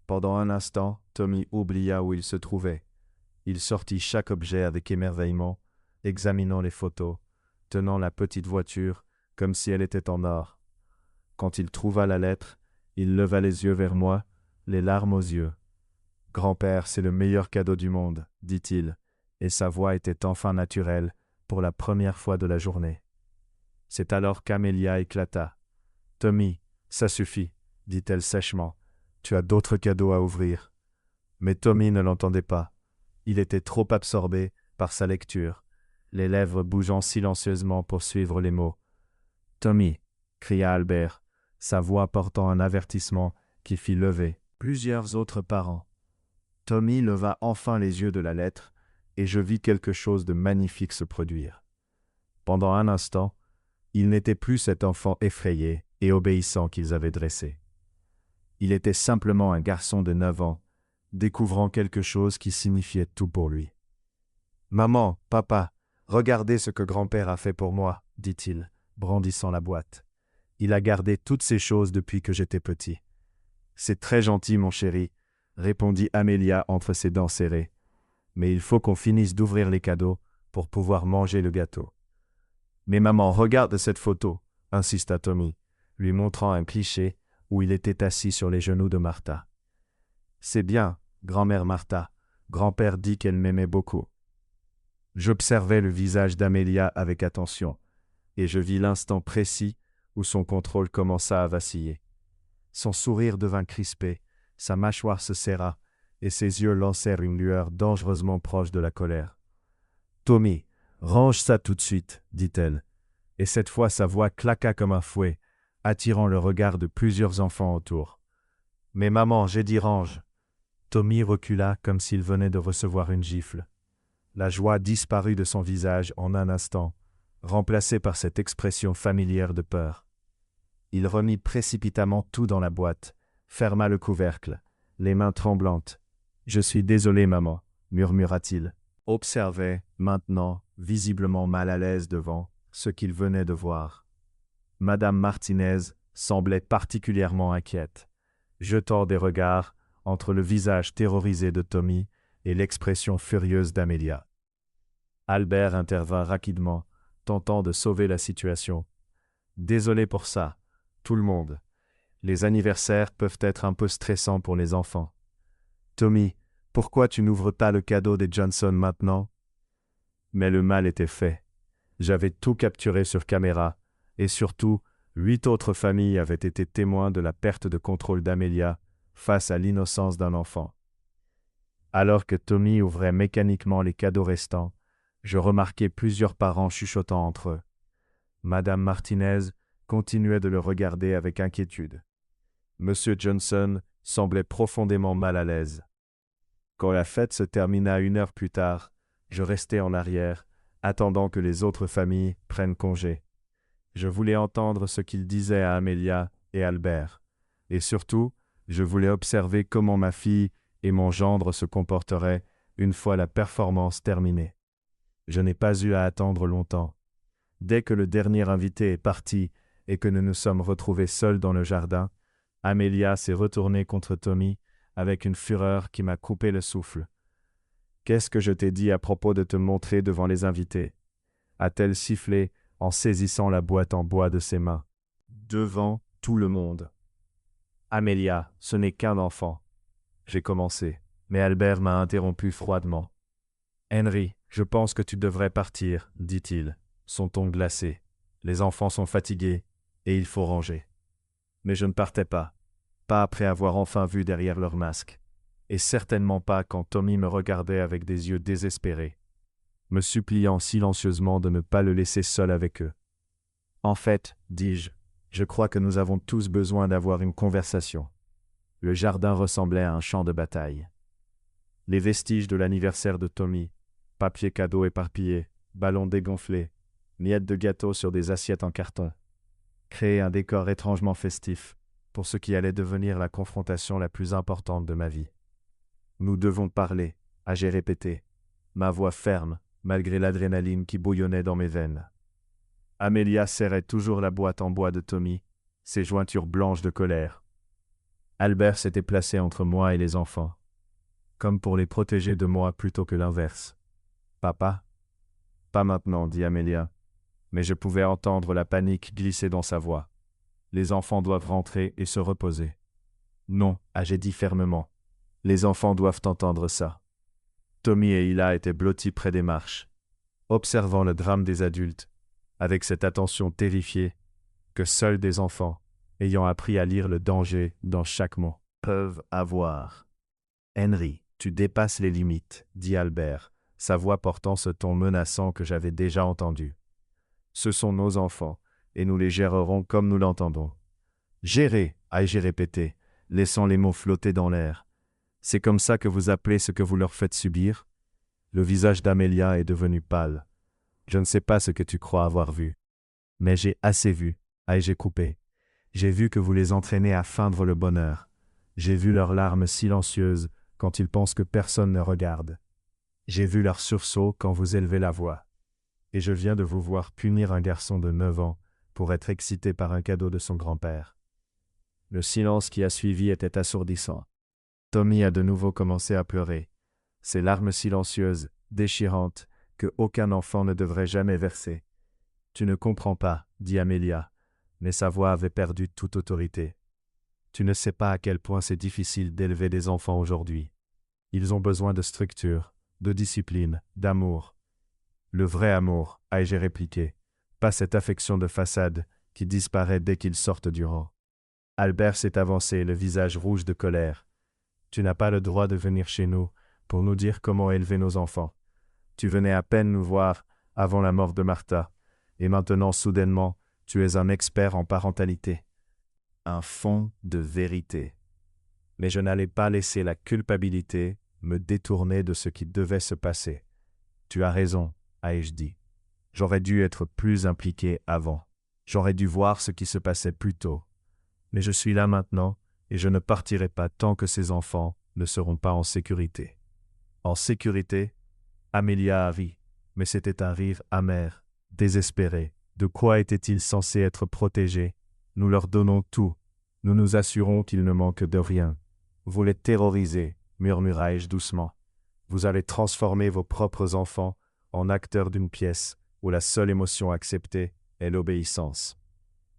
Pendant un instant, Tommy oublia où il se trouvait. Il sortit chaque objet avec émerveillement, examinant les photos, tenant la petite voiture comme si elle était en or. Quand il trouva la lettre, il leva les yeux vers moi, les larmes aux yeux. « Grand-père, c'est le meilleur cadeau du monde, » dit-il, et sa voix était enfin naturelle pour la première fois de la journée. C'est alors qu'Amelia éclata. « Tommy, ça suffit, » dit-elle sèchement. « Tu as d'autres cadeaux à ouvrir. » Mais Tommy ne l'entendait pas. Il était trop absorbé par sa lecture, les lèvres bougeant silencieusement pour suivre les mots. « Tommy !» cria Albert, sa voix portant un avertissement qui fit lever plusieurs autres parents. Tommy leva enfin les yeux de la lettre, et je vis quelque chose de magnifique se produire. Pendant un instant, il n'était plus cet enfant effrayé et obéissant qu'ils avaient dressé. Il était simplement un garçon de 9 ans, découvrant quelque chose qui signifiait tout pour lui. « Maman, papa, regardez ce que grand-père a fait pour moi, » dit-il, brandissant la boîte. « Il a gardé toutes ces choses depuis que j'étais petit. »« C'est très gentil, mon chéri, » répondit Amelia entre ses dents serrées. « Mais il faut qu'on finisse d'ouvrir les cadeaux pour pouvoir manger le gâteau. »« Mais maman, regarde cette photo, » insista Tommy, lui montrant un cliché où il était assis sur les genoux de Martha. « C'est bien, grand-mère Martha. Grand-père dit qu'elle m'aimait beaucoup. » J'observai le visage d'Amelia avec attention, et je vis l'instant précis où son contrôle commença à vaciller. Son sourire devint crispé, sa mâchoire se serra, et ses yeux lancèrent une lueur dangereusement proche de la colère. « Tommy, Range ça tout de suite, dit-elle. Et cette fois sa voix claqua comme un fouet, attirant le regard de plusieurs enfants autour. Mais maman, j'ai dit range. Tommy recula comme s'il venait de recevoir une gifle. La joie disparut de son visage en un instant, remplacée par cette expression familière de peur. Il remit précipitamment tout dans la boîte, ferma le couvercle, les mains tremblantes. « Je suis désolé, maman, » murmura-t-il. Observait, maintenant, visiblement mal à l'aise devant ce qu'il venait de voir. Madame Martinez semblait particulièrement inquiète, jetant des regards entre le visage terrorisé de Tommy et l'expression furieuse d'Amelia. Albert intervint rapidement, tentant de sauver la situation. « Désolé pour ça, tout le monde. Les anniversaires peuvent être un peu stressants pour les enfants. Tommy, pourquoi tu n'ouvres pas le cadeau des Johnson maintenant ?» Mais le mal était fait. J'avais tout capturé sur caméra, et surtout, 8 autres familles avaient été témoins de la perte de contrôle d'Amelia face à l'innocence d'un enfant. Alors que Tommy ouvrait mécaniquement les cadeaux restants, je remarquai plusieurs parents chuchotant entre eux. Madame Martinez continuait de le regarder avec inquiétude. Monsieur Johnson semblait profondément mal à l'aise. Quand la fête se termina 1 heure plus tard, je restai en arrière, attendant que les autres familles prennent congé. Je voulais entendre ce qu'ils disaient à Amelia et Albert. Et surtout, je voulais observer comment ma fille et mon gendre se comporteraient une fois la performance terminée. Je n'ai pas eu à attendre longtemps. Dès que le dernier invité est parti et que nous nous sommes retrouvés seuls dans le jardin, Amelia s'est retournée contre Tommy avec une fureur qui m'a coupé le souffle. « Qu'est-ce que je t'ai dit à propos de te montrer devant les invités » a-t-elle sifflé en saisissant la boîte en bois de ses mains. Devant tout le monde. « Amelia, ce n'est qu'un enfant. » J'ai commencé, mais Albert m'a interrompu froidement. « Henry, je pense que tu devrais partir, » dit-il, son ton glacé. « Les enfants sont fatigués, et il faut ranger. » Mais je ne partais pas après avoir enfin vu derrière leur masque, et certainement pas quand Tommy me regardait avec des yeux désespérés, me suppliant silencieusement de ne pas le laisser seul avec eux. « En fait, dis-je, je crois que nous avons tous besoin d'avoir une conversation. » Le jardin ressemblait à un champ de bataille. Les vestiges de l'anniversaire de Tommy, papier cadeau éparpillé, ballons dégonflés, miettes de gâteau sur des assiettes en carton, créaient un décor étrangement festif pour ce qui allait devenir la confrontation la plus importante de ma vie. « Nous devons parler », ai-je répété, ma voix ferme, malgré l'adrénaline qui bouillonnait dans mes veines. Amelia serrait toujours la boîte en bois de Tommy, ses jointures blanches de colère. Albert s'était placé entre moi et les enfants, comme pour les protéger de moi plutôt que l'inverse. « Papa ?»« Pas maintenant, » dit Amelia, mais je pouvais entendre la panique glisser dans sa voix. « Les enfants doivent rentrer et se reposer. »« Non, » ai-je dit fermement. « Les enfants doivent entendre ça. » Tommy et Hila étaient blottis près des marches, observant le drame des adultes, avec cette attention terrifiée que seuls des enfants, ayant appris à lire le danger dans chaque mot, peuvent avoir. « Henry, tu dépasses les limites, » dit Albert, sa voix portant ce ton menaçant que j'avais déjà entendu. « Ce sont nos enfants, et nous les gérerons comme nous l'entendons. »« Gérer » ai-je répété, laissant les mots flotter dans l'air. « C'est comme ça que vous appelez ce que vous leur faites subir ?» Le visage d'Amelia est devenu pâle. « Je ne sais pas ce que tu crois avoir vu. Mais j'ai assez vu, ai-je coupé. J'ai vu que vous les entraînez à feindre le bonheur. J'ai vu leurs larmes silencieuses quand ils pensent que personne ne regarde. J'ai vu leur sursaut quand vous élevez la voix. Et je viens de vous voir punir un garçon de 9 ans pour être excité par un cadeau de son grand-père. » Le silence qui a suivi était assourdissant. Tommy a de nouveau commencé à pleurer. Ces larmes silencieuses, déchirantes, que aucun enfant ne devrait jamais verser. « Tu ne comprends pas, » dit Amelia, mais sa voix avait perdu toute autorité. « Tu ne sais pas à quel point c'est difficile d'élever des enfants aujourd'hui. Ils ont besoin de structure, de discipline, d'amour. Le vrai amour, ai-je répliqué, pas cette affection de façade qui disparaît dès qu'ils sortent du rang. » Albert s'est avancé, le visage rouge de colère. « Tu n'as pas le droit de venir chez nous pour nous dire comment élever nos enfants. Tu venais à peine nous voir avant la mort de Martha, et maintenant, soudainement, tu es un expert en parentalité. Un fond de vérité. Mais je n'allais pas laisser la culpabilité me détourner de ce qui devait se passer. Tu as raison, ai-je dit. J'aurais dû être plus impliqué avant. J'aurais dû voir ce qui se passait plus tôt. Mais je suis là maintenant, et je ne partirai pas tant que ces enfants ne seront pas en sécurité. En sécurité, Amelia a ri, mais c'était un rire amer, désespéré. De quoi étaient-ils censés être protégés? Nous leur donnons tout. Nous nous assurons qu'ils ne manquent de rien. Vous les terrorisez, murmurai-je doucement. Vous allez transformer vos propres enfants en acteurs d'une pièce où la seule émotion acceptée est l'obéissance.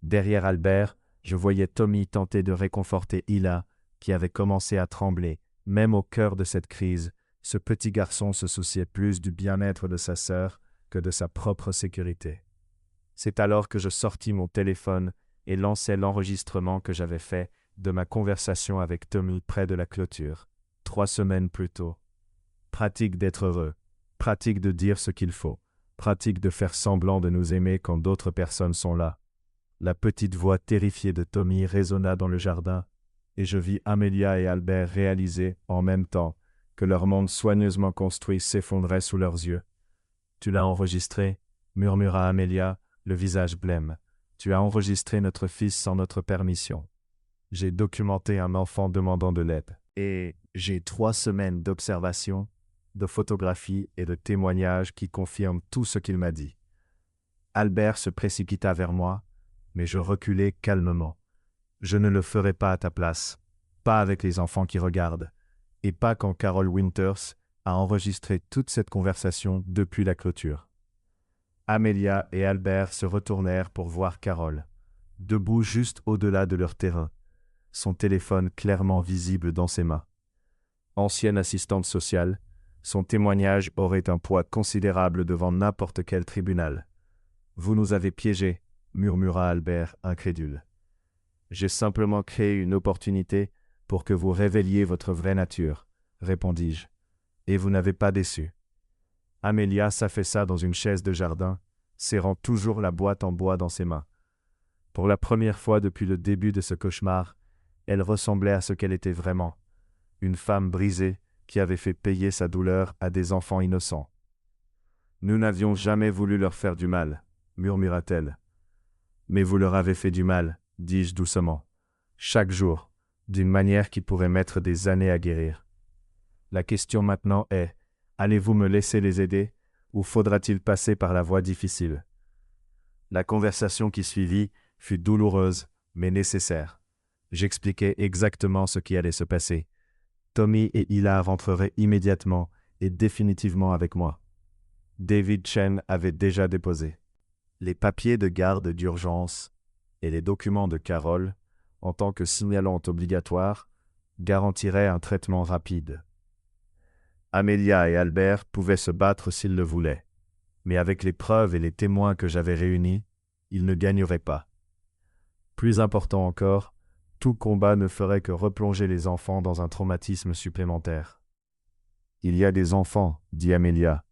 Derrière Albert, je voyais Tommy tenter de réconforter Hila, qui avait commencé à trembler. Même au cœur de cette crise, ce petit garçon se souciait plus du bien-être de sa sœur que de sa propre sécurité. C'est alors que je sortis mon téléphone et lançai l'enregistrement que j'avais fait de ma conversation avec Tommy près de la clôture, 3 semaines plus tôt. Pratique d'être heureux, pratique de dire ce qu'il faut, pratique de faire semblant de nous aimer quand d'autres personnes sont là. La petite voix terrifiée de Tommy résonna dans le jardin, et je vis Amelia et Albert réaliser, en même temps, que leur monde soigneusement construit s'effondrait sous leurs yeux. « Tu l'as enregistré » murmura Amelia, le visage blême. « Tu as enregistré notre fils sans notre permission. » J'ai documenté un enfant demandant de l'aide. Et j'ai 3 semaines d'observation, de photographies et de témoignages qui confirment tout ce qu'il m'a dit. Albert se précipita vers moi, mais je reculai calmement. Je ne le ferai pas à ta place, pas avec les enfants qui regardent, et pas quand Carol Winters a enregistré toute cette conversation depuis la clôture. Amelia et Albert se retournèrent pour voir Carol, debout juste au-delà de leur terrain, son téléphone clairement visible dans ses mains. Ancienne assistante sociale, son témoignage aurait un poids considérable devant n'importe quel tribunal. « Vous nous avez piégés », murmura Albert, incrédule. « J'ai simplement créé une opportunité pour que vous révéliez votre vraie nature, répondis-je, et vous n'avez pas déçu. » Amelia s'affaissa dans une chaise de jardin, serrant toujours la boîte en bois dans ses mains. Pour la première fois depuis le début de ce cauchemar, elle ressemblait à ce qu'elle était vraiment, une femme brisée qui avait fait payer sa douleur à des enfants innocents. « Nous n'avions jamais voulu leur faire du mal, » murmura-t-elle. « Mais vous leur avez fait du mal, » dis-je doucement, chaque jour, d'une manière qui pourrait mettre des années à guérir. La question maintenant est, allez-vous me laisser les aider, ou faudra-t-il passer par la voie difficile? La conversation qui suivit fut douloureuse, mais nécessaire. J'expliquai exactement ce qui allait se passer. Tommy et Hila rentreraient immédiatement et définitivement avec moi. David Chen avait déjà déposé les papiers de garde d'urgence et les documents de Carol, en tant que signalante obligatoire, garantiraient un traitement rapide. Amelia et Albert pouvaient se battre s'ils le voulaient, mais avec les preuves et les témoins que j'avais réunis, ils ne gagneraient pas. Plus important encore, tout combat ne ferait que replonger les enfants dans un traumatisme supplémentaire. « Il y a des enfants, » dit Amelia,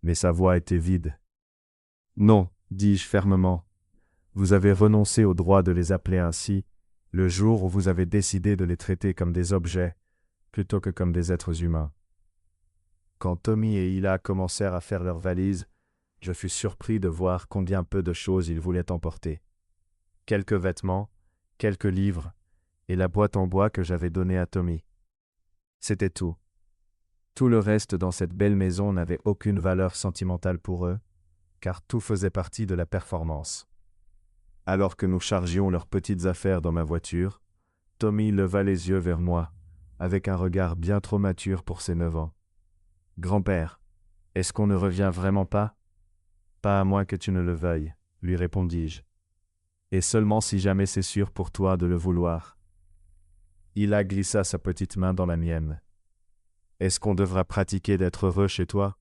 mais sa voix était vide. « Non, » dis-je fermement. « Vous avez renoncé au droit de les appeler ainsi le jour où vous avez décidé de les traiter comme des objets plutôt que comme des êtres humains. » Quand Tommy et Hila commencèrent à faire leurs valises, je fus surpris de voir combien peu de choses ils voulaient emporter. Quelques vêtements, quelques livres, et la boîte en bois que j'avais donnée à Tommy. C'était tout. Tout le reste dans cette belle maison n'avait aucune valeur sentimentale pour eux, car tout faisait partie de la performance. Alors que nous chargions leurs petites affaires dans ma voiture, Tommy leva les yeux vers moi, avec un regard bien trop mature pour ses 9 ans. « Grand-père, est-ce qu'on ne revient vraiment pas ? » « Pas à moins que tu ne le veuilles, » lui répondis-je. « Et seulement si jamais c'est sûr pour toi de le vouloir. » Hila glissa sa petite main dans la mienne. « Est-ce qu'on devra pratiquer d'être heureux chez toi ? »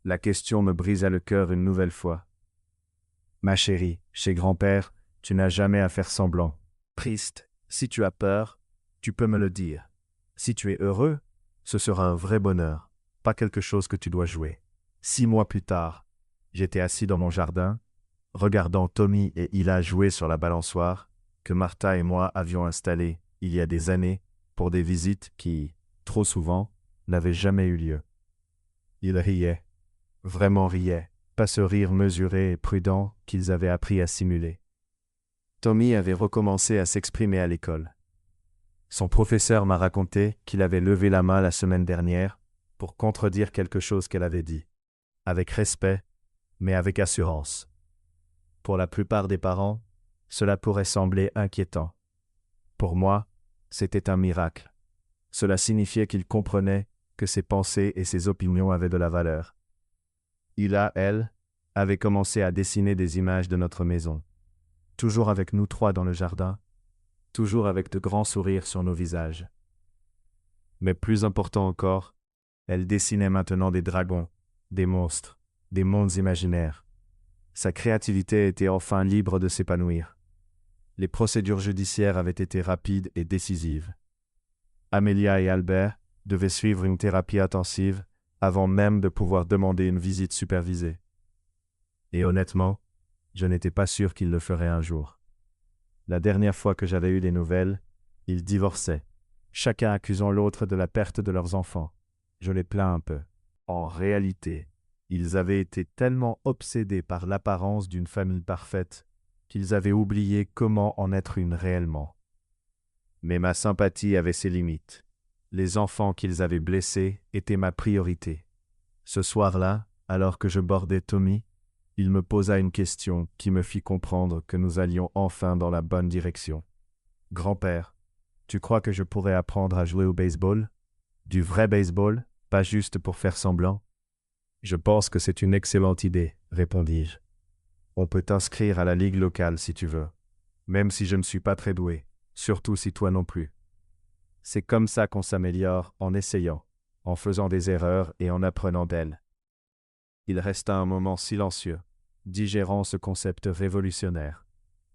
La question me brisa le cœur une nouvelle fois. « Ma chérie, chez grand-père, tu n'as jamais à faire semblant. Triste, si tu as peur, tu peux me le dire. Si tu es heureux, ce sera un vrai bonheur, pas quelque chose que tu dois jouer. 6 mois plus tard, J'étais assis dans mon jardin, regardant Tommy et Hila jouer sur la balançoire que Martha et moi avions installée il y a des années pour des visites qui, trop souvent, n'avaient jamais eu lieu. Ils riaient, vraiment riaient, pas ce rire mesuré et prudent qu'ils avaient appris à simuler. Tommy avait recommencé à s'exprimer à l'école. Son professeur m'a raconté qu'il avait levé la main la semaine dernière pour contredire quelque chose qu'elle avait dit, avec respect, mais avec assurance. Pour la plupart des parents, cela pourrait sembler inquiétant. Pour moi, c'était un miracle. Cela signifiait qu'il comprenait que ses pensées et ses opinions avaient de la valeur. Hila, elle, avait commencé à dessiner des images de notre maison. Toujours avec nous trois dans le jardin, toujours avec de grands sourires sur nos visages. Mais plus important encore, elle dessinait maintenant des dragons, des monstres, des mondes imaginaires. Sa créativité était enfin libre de s'épanouir. Les procédures judiciaires avaient été rapides et décisives. Amelia et Albert devaient suivre une thérapie intensive avant même de pouvoir demander une visite supervisée. Et honnêtement, je n'étais pas sûr qu'ils le feraient un jour. La dernière fois que j'avais eu des nouvelles, ils divorçaient, chacun accusant l'autre de la perte de leurs enfants. Je les plains un peu. En réalité, ils avaient été tellement obsédés par l'apparence d'une famille parfaite qu'ils avaient oublié comment en être une réellement. Mais ma sympathie avait ses limites. Les enfants qu'ils avaient blessés étaient ma priorité. Ce soir-là, alors que je bordais Tommy, il me posa une question qui me fit comprendre que nous allions enfin dans la bonne direction. « Grand-père, tu crois que je pourrais apprendre à jouer au baseball? Du vrai baseball, pas juste pour faire semblant? » « Je pense que c'est une excellente idée, » répondis-je. « On peut t'inscrire à la ligue locale si tu veux, même si je ne suis pas très doué, surtout si toi non plus. C'est comme ça qu'on s'améliore en essayant, en faisant des erreurs et en apprenant d'elles. » Il resta un moment silencieux, digérant ce concept révolutionnaire.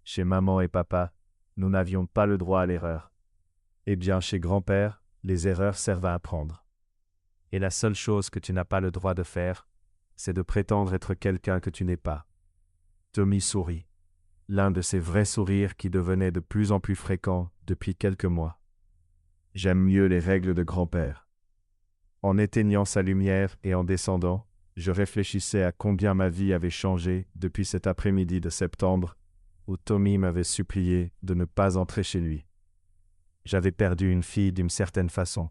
Chez maman et papa, nous n'avions pas le droit à l'erreur. Eh bien, chez grand-père, les erreurs servent à apprendre. Et la seule chose que tu n'as pas le droit de faire, c'est de prétendre être quelqu'un que tu n'es pas. Tommy sourit, l'un de ces vrais sourires qui devenaient de plus en plus fréquents depuis quelques mois. J'aime mieux les règles de grand-père. En éteignant sa lumière et en descendant, je réfléchissais à combien ma vie avait changé depuis cet après-midi de septembre où Tommy m'avait supplié de ne pas entrer chez lui. J'avais perdu une fille d'une certaine façon,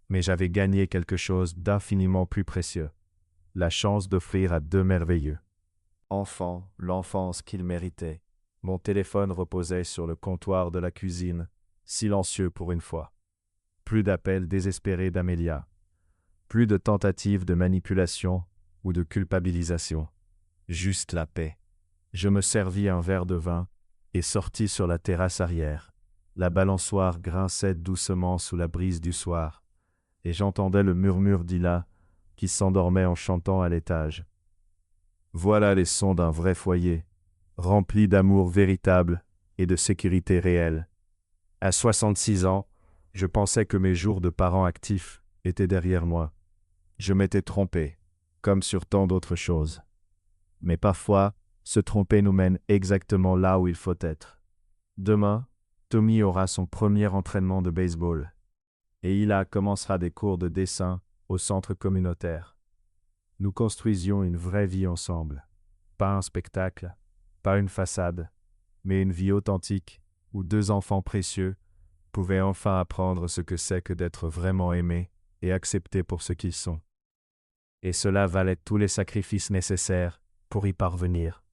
mais j'avais gagné quelque chose d'infiniment plus précieux, la chance d'offrir à deux merveilleux enfants l'enfance qu'ils méritaient. Mon téléphone reposait sur le comptoir de la cuisine, silencieux pour une fois. Plus d'appels désespérés d'Amelia, plus de tentatives de manipulation ou de culpabilisation, juste la paix. Je me servis un verre de vin et sortis sur la terrasse arrière. La balançoire grinçait doucement sous la brise du soir, et j'entendais le murmure d'Hila qui s'endormait en chantant à l'étage. Voilà les sons d'un vrai foyer, rempli d'amour véritable et de sécurité réelle. À 66 ans, je pensais que mes jours de parent actif étaient derrière moi. Je m'étais trompé, comme sur tant d'autres choses. Mais parfois, se tromper nous mène exactement là où il faut être. Demain, Tommy aura son premier entraînement de baseball, et Hila commencera des cours de dessin au centre communautaire. Nous construisions une vraie vie ensemble. Pas un spectacle, pas une façade, mais une vie authentique où deux enfants précieux pouvaient enfin apprendre ce que c'est que d'être vraiment aimés et acceptés pour ce qu'ils sont. Et cela valait tous les sacrifices nécessaires pour y parvenir.